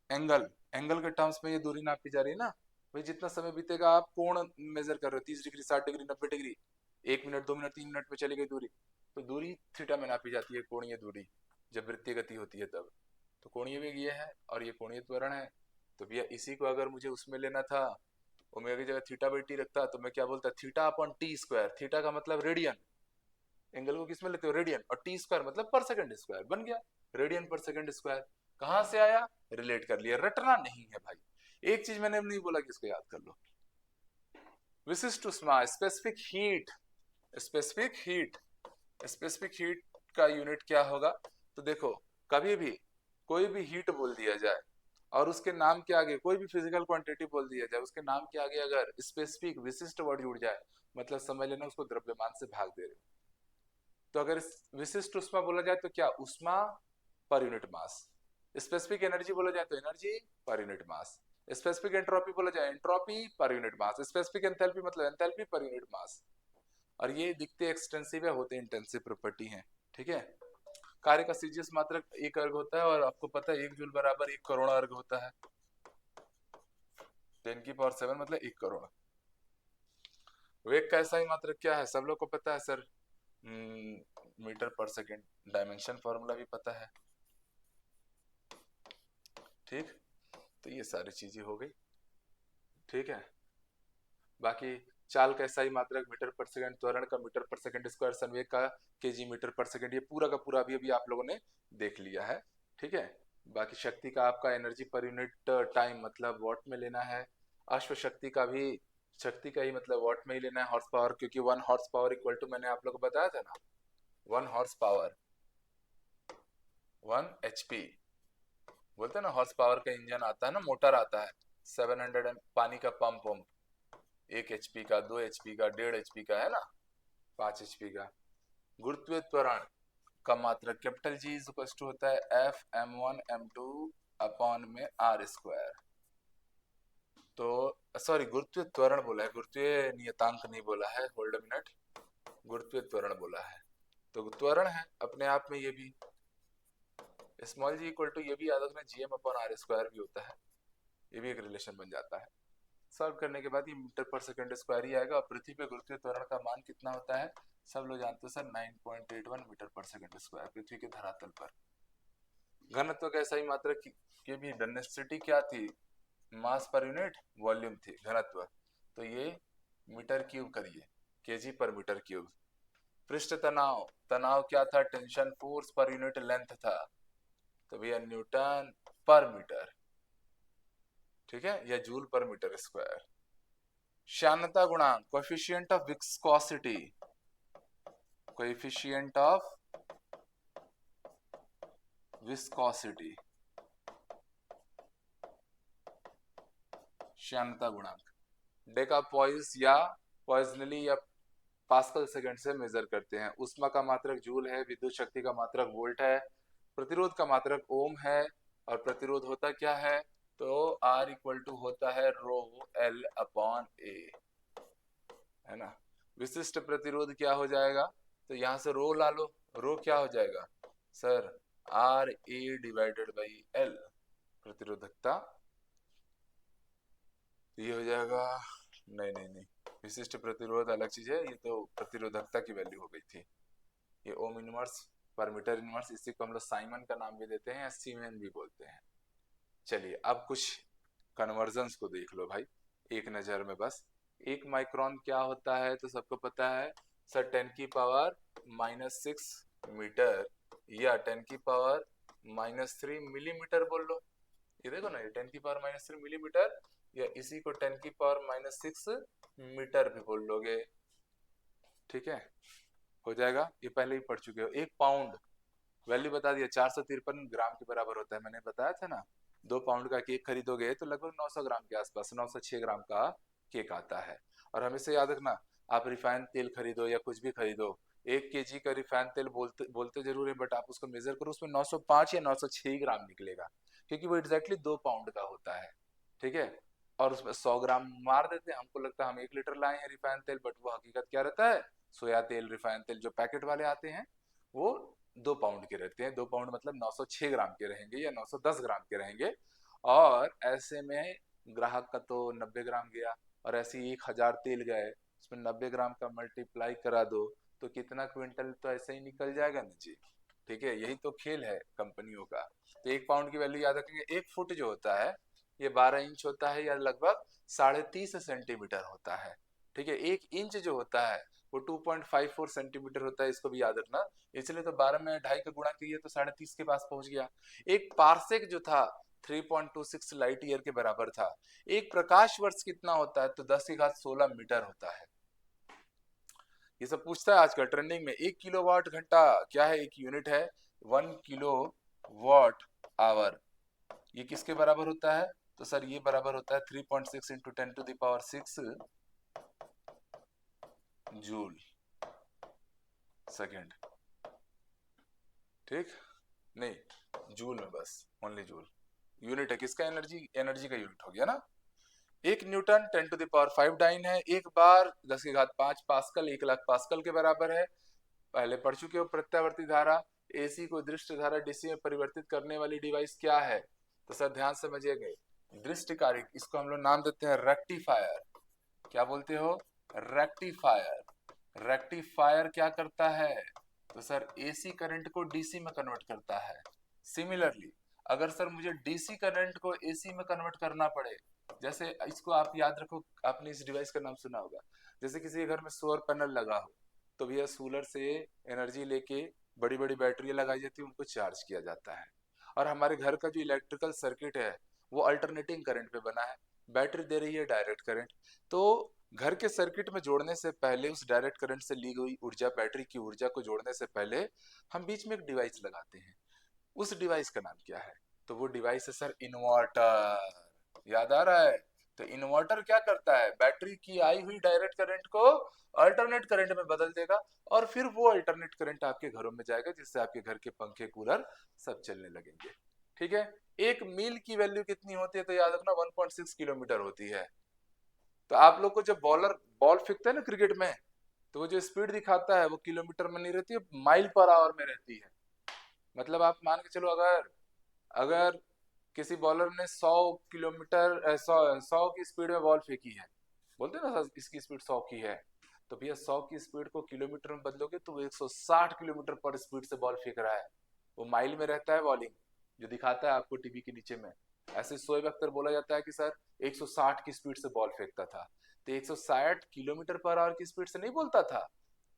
एंगल, एंगल के टर्म्स में ये दूरी नापी जा रही है ना। भाई जितना समय बीतेगा आप कोण मेजर कर रहे हो, 30 degree 60 degree 90 degree, 1 minute 2 minute 3 minute में चली गई दूरी, तो दूरी थीटा में नापी जाती है, कोणीय दूरी, जब वृत्तीय गति होती है तब। तो कोणीय वेग ये है और ये कोणीय त्वरण है। तो भैया इसी को अगर मुझे उसमें लेना था, ओमेगा की जगह थीटा बाई टी रखता, तो मैं क्या बोलता, theta upon T square, theta का मतलब रेडियन, एंगल को किसमें लेते हो, रेडियन, और टी स्क्वायर मतलब पर सेकंड स्क्वायर, बन गया रेडियन पर सेकंड स्क्वायर। कहां से आया, रिलेट कर लिया, रटना नहीं है भाई। एक चीज मैंने नहीं बोला कि इसको याद कर लो, विशिष्ट उष्मा, specific heat, specific heat, specific heat का यूनिट क्या होगा, तो देखो कभी भी कोई भी हीट बोल दिया जाए और उसके नाम के आगे कोई भी फिजिकल क्वांटिटी बोल दिया जाए, उसके नाम के आगे अगर स्पेसिफिक विशिष्ट वर्ड जुड़ जाए, मतलब समझ लेना उसको द्रव्यमान से भाग दे रहे हो। तो अगर विशिष्ट उष्मा बोला जाए तो क्या, उष्मा per unit mass. Specific energy बोला जाए तो energy per unit mass. Specific entropy बोला जाए entropy per unit mass. Specific enthalpy मतलब एंथैल्पी पर यूनिट मास। और ये दिखते एक्सटेंसिव है, होते इंटेंसिव प्रॉपर्टी है, ठीक है। कार्य का सीजीएस मात्रक 1 अर्ग होता है, और आपको पता है 1 जूल बराबर 1 करोड़ अर्ग होता है, 10⁻⁷ मतलब 1 करोड़। वेग का ऐसा ही मात्रक क्या है, सब लोग को पता है sir, metre per second, dimension formula भी पता है, ठीक। तो ये सारी चीजें हो गई, ठीक है। बाकी चाल का ऐसा ही मात्रक मीटर पर सेकंड, त्वरण का मीटर पर सेकंड स्क्वायर, संवेग का केजी मीटर पर सेकंड, ये पूरा का पूरा अभी आप लोगों ने देख लिया है, ठीक है। बाकी शक्ति का आपका एनर्जी पर यूनिट टाइम मतलब वॉट में लेना है। अश्व शक्ति का भी, शक्ति का ही मतलब वॉट में ही लेना है, हॉर्स पावर, क्योंकि 1 हॉर्स पावर इक्वल टू, मैंने आप लोग को बताया था ना, 1 हॉर्स पावर 1 HP, बोलते हैं ना हॉर्स पावर का इंजन आता है ना, मोटर आता है 700 पानी का पंप 1 HP का, 2 HP का, 1.5 HP का, है ना, 5 HP का। गुरुत्वीय त्वरण का मात्रक कैपिटल जी इक्वल टू होता है F m1 m2 अपॉन में R स्क्वायर, तो सॉरी, गुरुत्वीय त्वरण बोला है, गुरुत्वीय नियतांक नहीं बोला है, होल्ड अ मिनट, गुरुत्वीय त्वरण बोला है। तो त्वरण है अपने आप में, ये भी स्मॉल जी इक्वल टू, ये भी याद रखना जीएम अपॉन आर स्क्वायर भी होता है, ये भी एक रिलेशन बन जाता है। सॉल्व करने के बाद ये मीटर पर सेकंड स्क्वायर ही आएगा। और पृथ्वी पे गुरुत्वीय त्वरण का मान कितना होता है, सब लोग जानते हो सर, 9.81 मीटर पर सेकंड स्क्वायर पृथ्वी के धरातल पर। घनत्व कैसा ही मात्रा की भी डेंसिटी क्या थी, मास पर यूनिट वॉल्यूम थी घनत्व, तो ये मीटर क्यूब करिए, केजी पर मीटर क्यूब। पृष्ठ तनाव, तनाव क्या था, tension force per unit length था, तो भैया न्यूटन पर मीटर, ठीक है, या जूल पर मीटर स्क्वायर। श्यानता गुणांक, coefficient of viscosity, coefficient of viscosity, श्यानता गुणांक, डेका पॉइस या पॉइजनली या पास्कल सेकंड से मेजर करते हैं। उष्मा का मात्रक जूल है, विद्युत शक्ति का मात्रक वोल्ट है, प्रतिरोध का मात्रक ओम है, और प्रतिरोध होता क्या है, तो R इक्वल टू होता है रो L अपॉन A, है ना। विशिष्ट प्रतिरोध क्या हो जाएगा, तो यहां से रो ला लो, रो क्या हो जाएगा sir, RA divided by L, प्रतिरोधकता, ये हो जाएगा, नहीं नहीं नहीं, विशिष्ट प्रतिरोध अलग चीज है, ये तो प्रतिरोधकता की वैल्यू हो गई थी। ये ओम इनवर्स पर मीटर इनवर्स, इसी को हम लोग साइमन का नाम भी देते हैं या सीमेन भी बोलते हैं। चलिए अब कुछ कन्वर्जन्स को देख लो भाई एक नजर में बस। एक माइक्रोन क्या होता है, तो सबको पता है सर, 10⁻⁻⁻⁶ मीटर या 10⁻⁻³ मिलीमीटर बोल लो। ये देखो ना, ये 10⁻³ मिलीमीटर, या इसी को 10⁻⁻6 मीटर भी बोल लोगे, ठीक है, हो जाएगा। ये पहले ही पढ़ चुके हो। एक पाउंड, वैल्यू बता दिया, 453 ग्राम के बराबर होता है, मैंने बताया था ना। 2 पाउंड का केक खरीदोगे तो लगभग 900 ग्राम के आसपास, 906 ग्राम का केक आता है। और हमेशा याद रखना, आप रिफाइंड तेल खरीदो या कुछ भी खरीदो, 1 kg का रिफाइंड तेल बोलते बोलते जरूर है, बट आप उसको मेजर करो, उसमें 905 या 906 ग्राम निकलेगा, क्योंकि वो एग्जैक्टली 2 पाउंड का होता है, ठीक है। और उसमें 100 ग्राम मार देते हैं, हमको लगता है हम 1 लीटर लाए हैं रिफाइंड तेल, बट वो हकीकत क्या रहता है, सोया तेल, रिफाइंड तेल जो पैकेट वाले आते हैं, वो 2 पाउंड के रहते हैं। 2 पाउंड मतलब 906 ग्राम के रहेंगे या 910 ग्राम के रहेंगे। और ऐसे में ग्राहक का तो 90 ग्राम गया, और ऐसे ही 1000 तेल गए, उसमें 90 ग्राम का मल्टीप्लाई करा दो, तो कितना क्विंटल तो ऐसे ही निकल जाएगा ना जी, ठीक है। यही तो खेल है कंपनियों का। तो 1 पाउंड की वैल्यू याद रखेंगे। 1 फुट जो होता है ये 12 इंच होता है, या लगभग 30.5 सेंटीमीटर होता है, ठीक है। 1 इंच जो होता है वो 2.54 सेंटीमीटर होता है, इसको भी याद रखना। इसलिए तो 12 में 2.5 का गुणा किया तो 30.5 के पास पहुंच गया। एक पार्सेक जो था 3.26 लाइट ईयर के बराबर था। एक प्रकाश वर्ष कितना होता है, तो 10⁻16 मीटर होता है। ये सब पूछता है आजकल ट्रेंडिंग में। 1 किलोवाट घंटा क्या है, एक यूनिट है, 1 किलोवाट आवर, ये किसके बराबर होता है, तो सर ये बराबर होता है 3.6 इंटू 10⁶ जूल सेकेंड, ठीक, नहीं जूल में बस, ओनली जूल यूनिट है किसका, एनर्जी, एनर्जी का यूनिट हो गया ना। 1 न्यूटन 10⁵ डाइन है, एक बार 10⁵5 पास्कल, 1 लाख पास्कल के बराबर है। पहले पढ़ चुके हो। प्रत्यावर्ती धारा, एसी को दृष्ट धारा डीसी में परिवर्तित करने वाली डिवाइस क्या है, तो सर ध्यान समझिएगा, दृष्टिकारी, इसको हम लोग नाम देते हैं रेक्टिफायर। क्या बोलते हो, रेक्टिफायर। रेक्टिफायर क्या करता है, तो सर एसी करंट को डीसी में कन्वर्ट करता है। सिमिलरली अगर सर मुझे डीसी करंट को एसी में कन्वर्ट करना पड़े, जैसे इसको आप याद रखो, आपने इस डिवाइस का नाम सुना होगा, जैसे किसी के घर में सोलर पैनल लगा हो, तो भैया सोलर से एनर्जी लेके बड़ी बड़ी बैटरी लगाई जाती है, उनको चार्ज किया जाता है। और हमारे घर का जो इलेक्ट्रिकल सर्किट है वो अल्टरनेटिंग करंट पे बना है, बैटरी दे रही है डायरेक्ट करंट। तो घर के सर्किट में जोड़ने से पहले, उस डायरेक्ट करंट से ली गई ऊर्जा, बैटरी की ऊर्जा को जोड़ने से पहले हम बीच में एक डिवाइस लगाते हैं। उस डिवाइस का नाम क्या है, तो वो डिवाइस है सर इन्वर्टर। याद आ रहा है, तो इन्वर्टर क्या करता है, बैटरी की आई हुई डायरेक्ट करंट को अल्टरनेट करंट में बदल देगा, और फिर वो अल्टरनेट करंट आपके घरों में जाएगा, जिससे आपके घर के पंखे, कूलर सब चलने लगेंगे, ठीक है, एक मील की वैल्यू कितनी होती है, तो याद रखना 1.6 किलोमीटर होती है। तो आप लोग को जब बॉलर बॉल फेंकता है ना क्रिकेट में, तो वो जो स्पीड दिखाता है वो किलोमीटर में नहीं रहती है, माइल पर आवर में रहती है। मतलब आप मान के चलो, अगर अगर किसी बॉलर ने 100 किलोमीटर 100 की स्पीड में बॉल फेंकी है, बोलते हैं ना इसकी स्पीड 100 की है, तो भैया 100 की स्पीड को किलोमीटर में बदलोगे तो वो 160 किलोमीटर पर स्पीड से बॉल फेंक रहा है। वो माइल में रहता है बॉलिंग, जो दिखाता है आपको टीवी के नीचे में। ऐसे शोएब अख्तर बोला जाता है कि सर 160 की स्पीड से बॉल फेंकता था, तो 160 किलोमीटर पर आवर की स्पीड से नहीं बोलता था,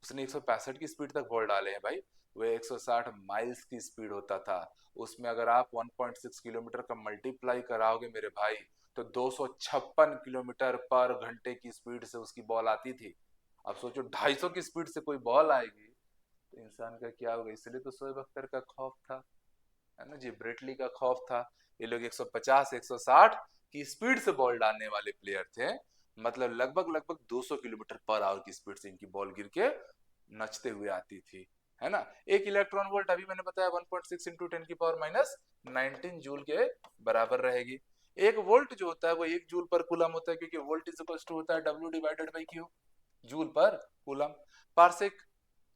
उसने 165 की स्पीड तक बॉल डाले हैं भाई। वो 160 माइल्स की स्पीड होता था। उसमें अगर आप 1.6 किलोमीटर का मल्टीप्लाई कराओगे मेरे भाई, तो 256 किलोमीटर पर घंटे की स्पीड से उसकी बॉल आती थी। अब सोचो 250 की स्पीड से कोई बॉल आएगी तो इंसान का क्या होगा। इसलिए तो शोएब अख्तर का खौफ था, है ना जी, ब्रेटली का खौफ था। ये लोग 150 160 की स्पीड से बॉल डालने वाले प्लेयर थे, मतलब लगभग लगभग 200 किलोमीटर पर आवर की स्पीड से इनकी बॉल गिर के नचते हुए आती थी, है ना। एक इलेक्ट्रॉन वोल्ट अभी मैंने बताया 1.6 इंटू 10 की पावर माइनस 19 जूल के बराबर रहेगी। एक वोल्ट जो होता है वो 1 जूल पर कूलम होता है, क्योंकि वोल्ट इज इक्वल टू होता है W divided by Q, joule पर कूलम। पारसेक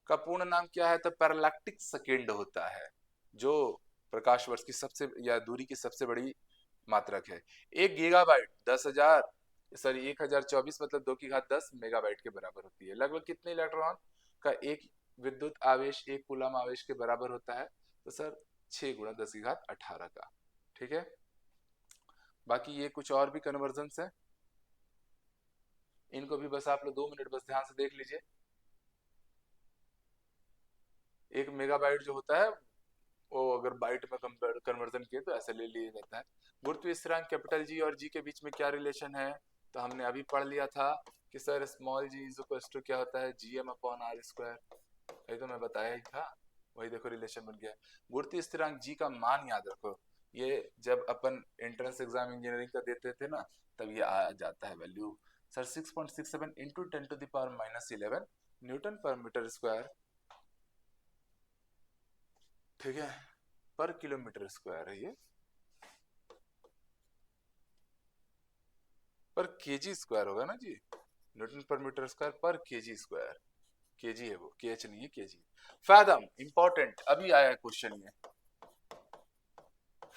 का पूर्ण नाम क्या है, तो पैरालैक्टिक सेकेंड होता है, जो प्रकाश वर्ष की सबसे या दूरी की सबसे बड़ी मात्रक है। 1 गीगाबाइट 10,000 सॉरी 1024 मतलब 2 की घात 10 मेगाबाइट के बराबर होती है। लगभग कितने इलेक्ट्रॉन का एक विद्युत आवेश एक कूलम आवेश के बराबर होता है, तो सर 6 × 10 की घात 18 का। ठीक है, बाकी ये कुछ और भी कन्वर्जन है, इनको भी बस आप लोग 2 मिनट बस ध्यान से देख लीजिए। 1 मेगाबाइट जो होता है वो अगर बाइट में कन्वर्जन किए तो ऐसे ले लिया जाता है। गुरुत्वीय स्थिरांक कैपिटल जी और जी के बीच में क्या रिलेशन है, तो हमने अभी पढ़ लिया था कि sir small G is equal to क्या होता है, GM/R²। ये तो मैं बताया ही था, वही देखो रिलेशन बन गया। गुरुत्वीय स्थिरांक जी का मान याद रखो, ये जब अपन एंट्रेंस एग्जाम इंजीनियरिंग का देते थे ना, तब ये आ जाता है वैल्यू। सर 6.67 इंटू 10⁻⁻11 न्यूटन पर मीटर स्क्वायर, ठीक है, पर किलोमीटर स्क्वायर है ये, पर केजी स्क्वायर होगा ना जी, न्यूटन पर मीटर स्क्वायर पर केजी स्क्वायर, केजी है वो, केएच नहीं है केजी। फैदम इंपॉर्टेंट, अभी आया है क्वेश्चन ये।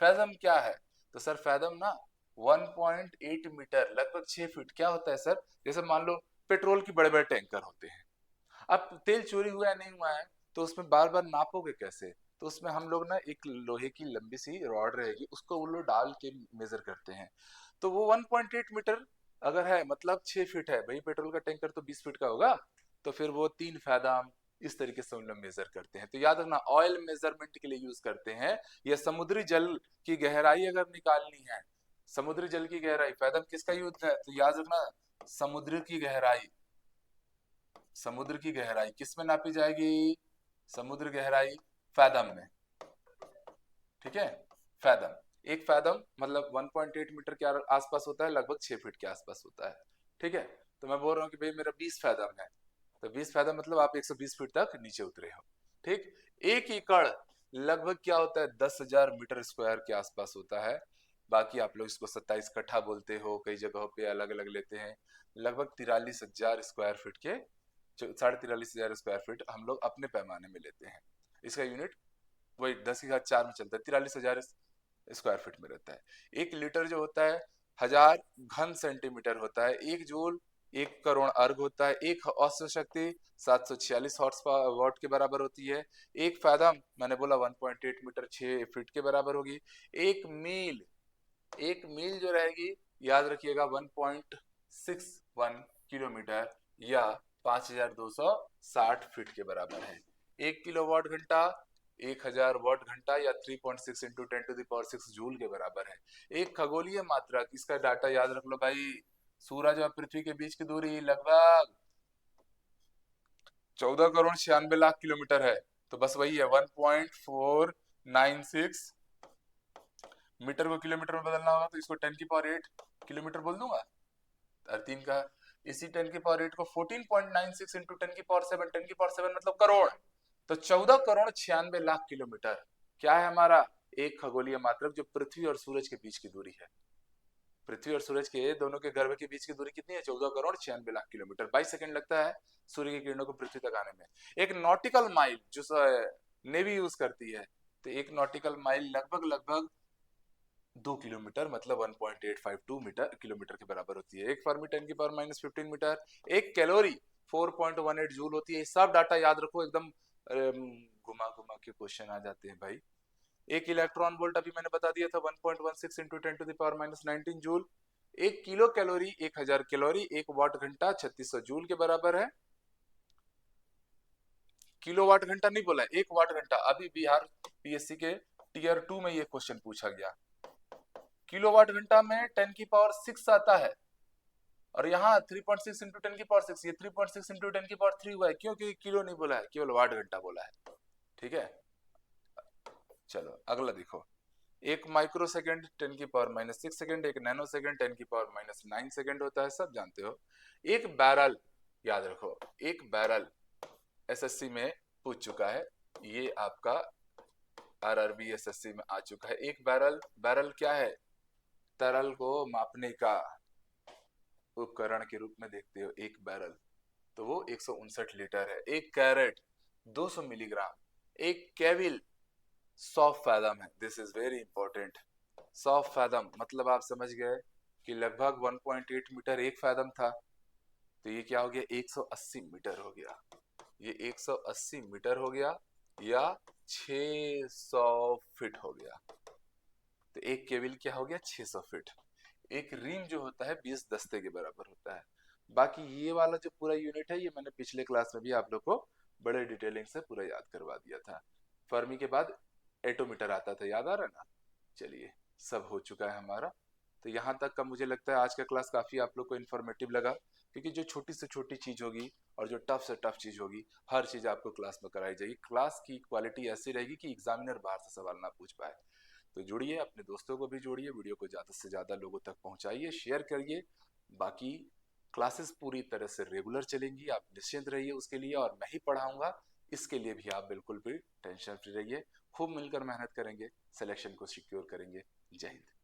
फैदम क्या है, तो सर फैदम ना 1.8 मीटर लगभग 6 फीट क्या होता है सर, जैसे मान लो पेट्रोल की बड़े बड़े टैंकर होते हैं, अब तेल चोरी हुआ है नहीं हुआ है, तो उसमें बार बार नापोगे कैसे, तो उसमें हम लोग ना एक लोहे की लंबी सी रॉड रहेगी, उसको वो लोग डाल के मेजर करते हैं। तो वो 1.8 मीटर अगर है मतलब 6 फीट है भाई, पेट्रोल का टैंकर तो 20 फीट का होगा, तो फिर वो 3 फैदाम इस तरीके से उन लोग मेजर करते हैं। तो याद रखना ऑयल मेजरमेंट के लिए यूज करते हैं, या समुद्री जल की गहराई अगर निकालनी है, समुद्री जल की गहराई फैदम किसका यूज है, तो याद रखना समुद्र की गहराई, समुद्र की गहराई किस में नापी जाएगी, समुद्र गहराई फैदम में, ठीक है। फैदम, एक फैदम मतलब 1.8 मीटर के आसपास होता है, लगभग 6 फीट के आसपास होता है, ठीक है। तो मैं बोल रहा हूँ कि भाई मेरा 20 फैदम है, तो 20 फैदम मतलब आप 120 फीट तक नीचे उतरे हो, ठीक। 1 एकड़ लगभग क्या होता है, 10,000 मीटर स्क्वायर के आसपास होता है। बाकी आप लोग इसको 27 कट्ठा बोलते हो, कई जगहों पे अलग अलग लेते हैं। लगभग 43,000 स्क्वायर फीट के 43,500 स्क्वायर फीट हम लोग अपने पैमाने में लेते हैं। इसका यूनिट वही 10 की घात 4 में चलता है, 43,000 स्क्वायर फीट में रहता है। 1 लीटर जो होता है 1000 घन सेंटीमीटर होता है। 1 जूल 1 करोड़ अर्ग होता है। एक औसत शक्ति 746 हॉर्स वाट के बराबर होती है। एक फैदम मैंने बोला 1.8 मीटर 6 फीट के बराबर होगी। एक मील, एक मील जो रहेगी याद रखिएगा 1.61 किलोमीटर या 5260 फीट के बराबर है। 1 किलोवाट घंटा 1000 वाट घंटा या 3.6 इंटू 10⁻6 जूल के बराबर है। एक खगोलीय मात्रक, इसका डाटा याद रख लो भाई, सूरज और पृथ्वी के बीच की दूरी लगभग 14 करोड़ 96 लाख किलोमीटर है। तो बस वही है 1.496, मीटर को किलोमीटर में बदलना होगा तो इसको 10⁸ किलोमीटर बोल दूंगा, और 3 का इसी 10⁸ को 14.96 इंटू 10⁻7 10⁻7 मतलब करोड़, तो 14 करोड़ 96 लाख किलोमीटर क्या है हमारा एक खगोलीय मात्रक जो पृथ्वी और सूरज के बीच की दूरी है। पृथ्वी और सूरज के दोनों के गर्भ के बीच की दूरी कितनी है? 14 करोड़ 96 लाख किलोमीटर। 22 सेकंड लगता है सूर्य की किरणों को पृथ्वी तक आने में। एक नॉटिकल माइल जो नेवी यूज करती है, तो एक नॉटिकल माइल लगभग लगभग 2 किलोमीटर, मतलब 1.852 मीटर किलोमीटर के बराबर होती है। एक फर्मी 10⁻⁻15 मीटर। एक कैलोरी 4.18 जूल होती है। सब डाटा याद रखो, एकदम घुमा घुमा के क्वेश्चन आ जाते हैं भाई। एक इलेक्ट्रॉन वोल्ट अभी मैंने बता दिया था 1.16 इंटू 10⁻⁻19 जूल। एक किलो कैलोरी 1000 कैलोरी। एक वाट घंटा 3600 जूल के बराबर है। किलोवाट घंटा नहीं बोला, एक वाट घंटा। अभी बिहार पीएससी के टीयर 2 में ये क्वेश्चन पूछा गया। किलोवाट घंटा में 10⁶ आता है, और यहाँ 3.6 इंटू 10⁶, ये 3.6 इंटू 10⁻³ हुआ है। क्यों? क्योंकि किलो नहीं बोला है, केवल वाट घंटा बोला है। ठीक है, चलो अगला देखो। एक माइक्रो सेकेंड 10⁻⁻6 सेकेंड। एक नैनो सेकेंड 10⁻⁹ सेकेंड होता है, सब जानते हो। एक बैरल, याद रखो, एक बैरल एसएससी में पूछ चुका है, ये आपका आरआरबी एसएससी में आ चुका है। एक बैरल, बैरल क्या है? तरल को मापने का उपकरण के रूप में देखते हो एक बैरल, तो वो 159 लीटर है। एक कैरेट 200 मिलीग्राम। एक केविल 100 फैदम है। This is very important. 100 fathom मतलब आप समझ गए कि लगभग 1.8 मीटर एक फैदम था, तो ये क्या हो गया? 180 मीटर हो गया। ये 180 मीटर हो गया, या 600 फीट हो गया। तो एक केबिल क्या हो गया? 600 फीट। एक रिंग जो होता है 20 दस्ते के बराबर होता है। बाकी ये वाला जो पूरा यूनिट है, ये मैंने पिछले क्लास में भी आप लोग को बड़े डिटेलिंग से पूरा याद करवा दिया था। फर्मी के बाद एटोमीटर आता था, याद आ रहा है ना? चलिए, सब हो चुका है हमारा। तो यहाँ तक का मुझे लगता है आज का क्लास काफी आप लोग को इन्फॉर्मेटिव लगा, क्योंकि जो छोटी से छोटी चीज होगी और जो टफ से टफ चीज होगी, हर चीज आपको क्लास में कराई जाएगी। क्लास की क्वालिटी ऐसी रहेगी कि एग्जामिनर बाहर से सवाल ना पूछ पाए। तो जुड़िए, अपने दोस्तों को भी जोड़िए, वीडियो को ज़्यादा से ज़्यादा लोगों तक पहुंचाइए, शेयर करिए। बाकी क्लासेस पूरी तरह से रेगुलर चलेंगी, आप निश्चिंत रहिए उसके लिए, और मैं ही पढ़ाऊंगा, इसके लिए भी आप बिल्कुल भी टेंशन फ्री रहिए। खूब मिलकर मेहनत करेंगे, सिलेक्शन को सिक्योर करेंगे। जय हिंद।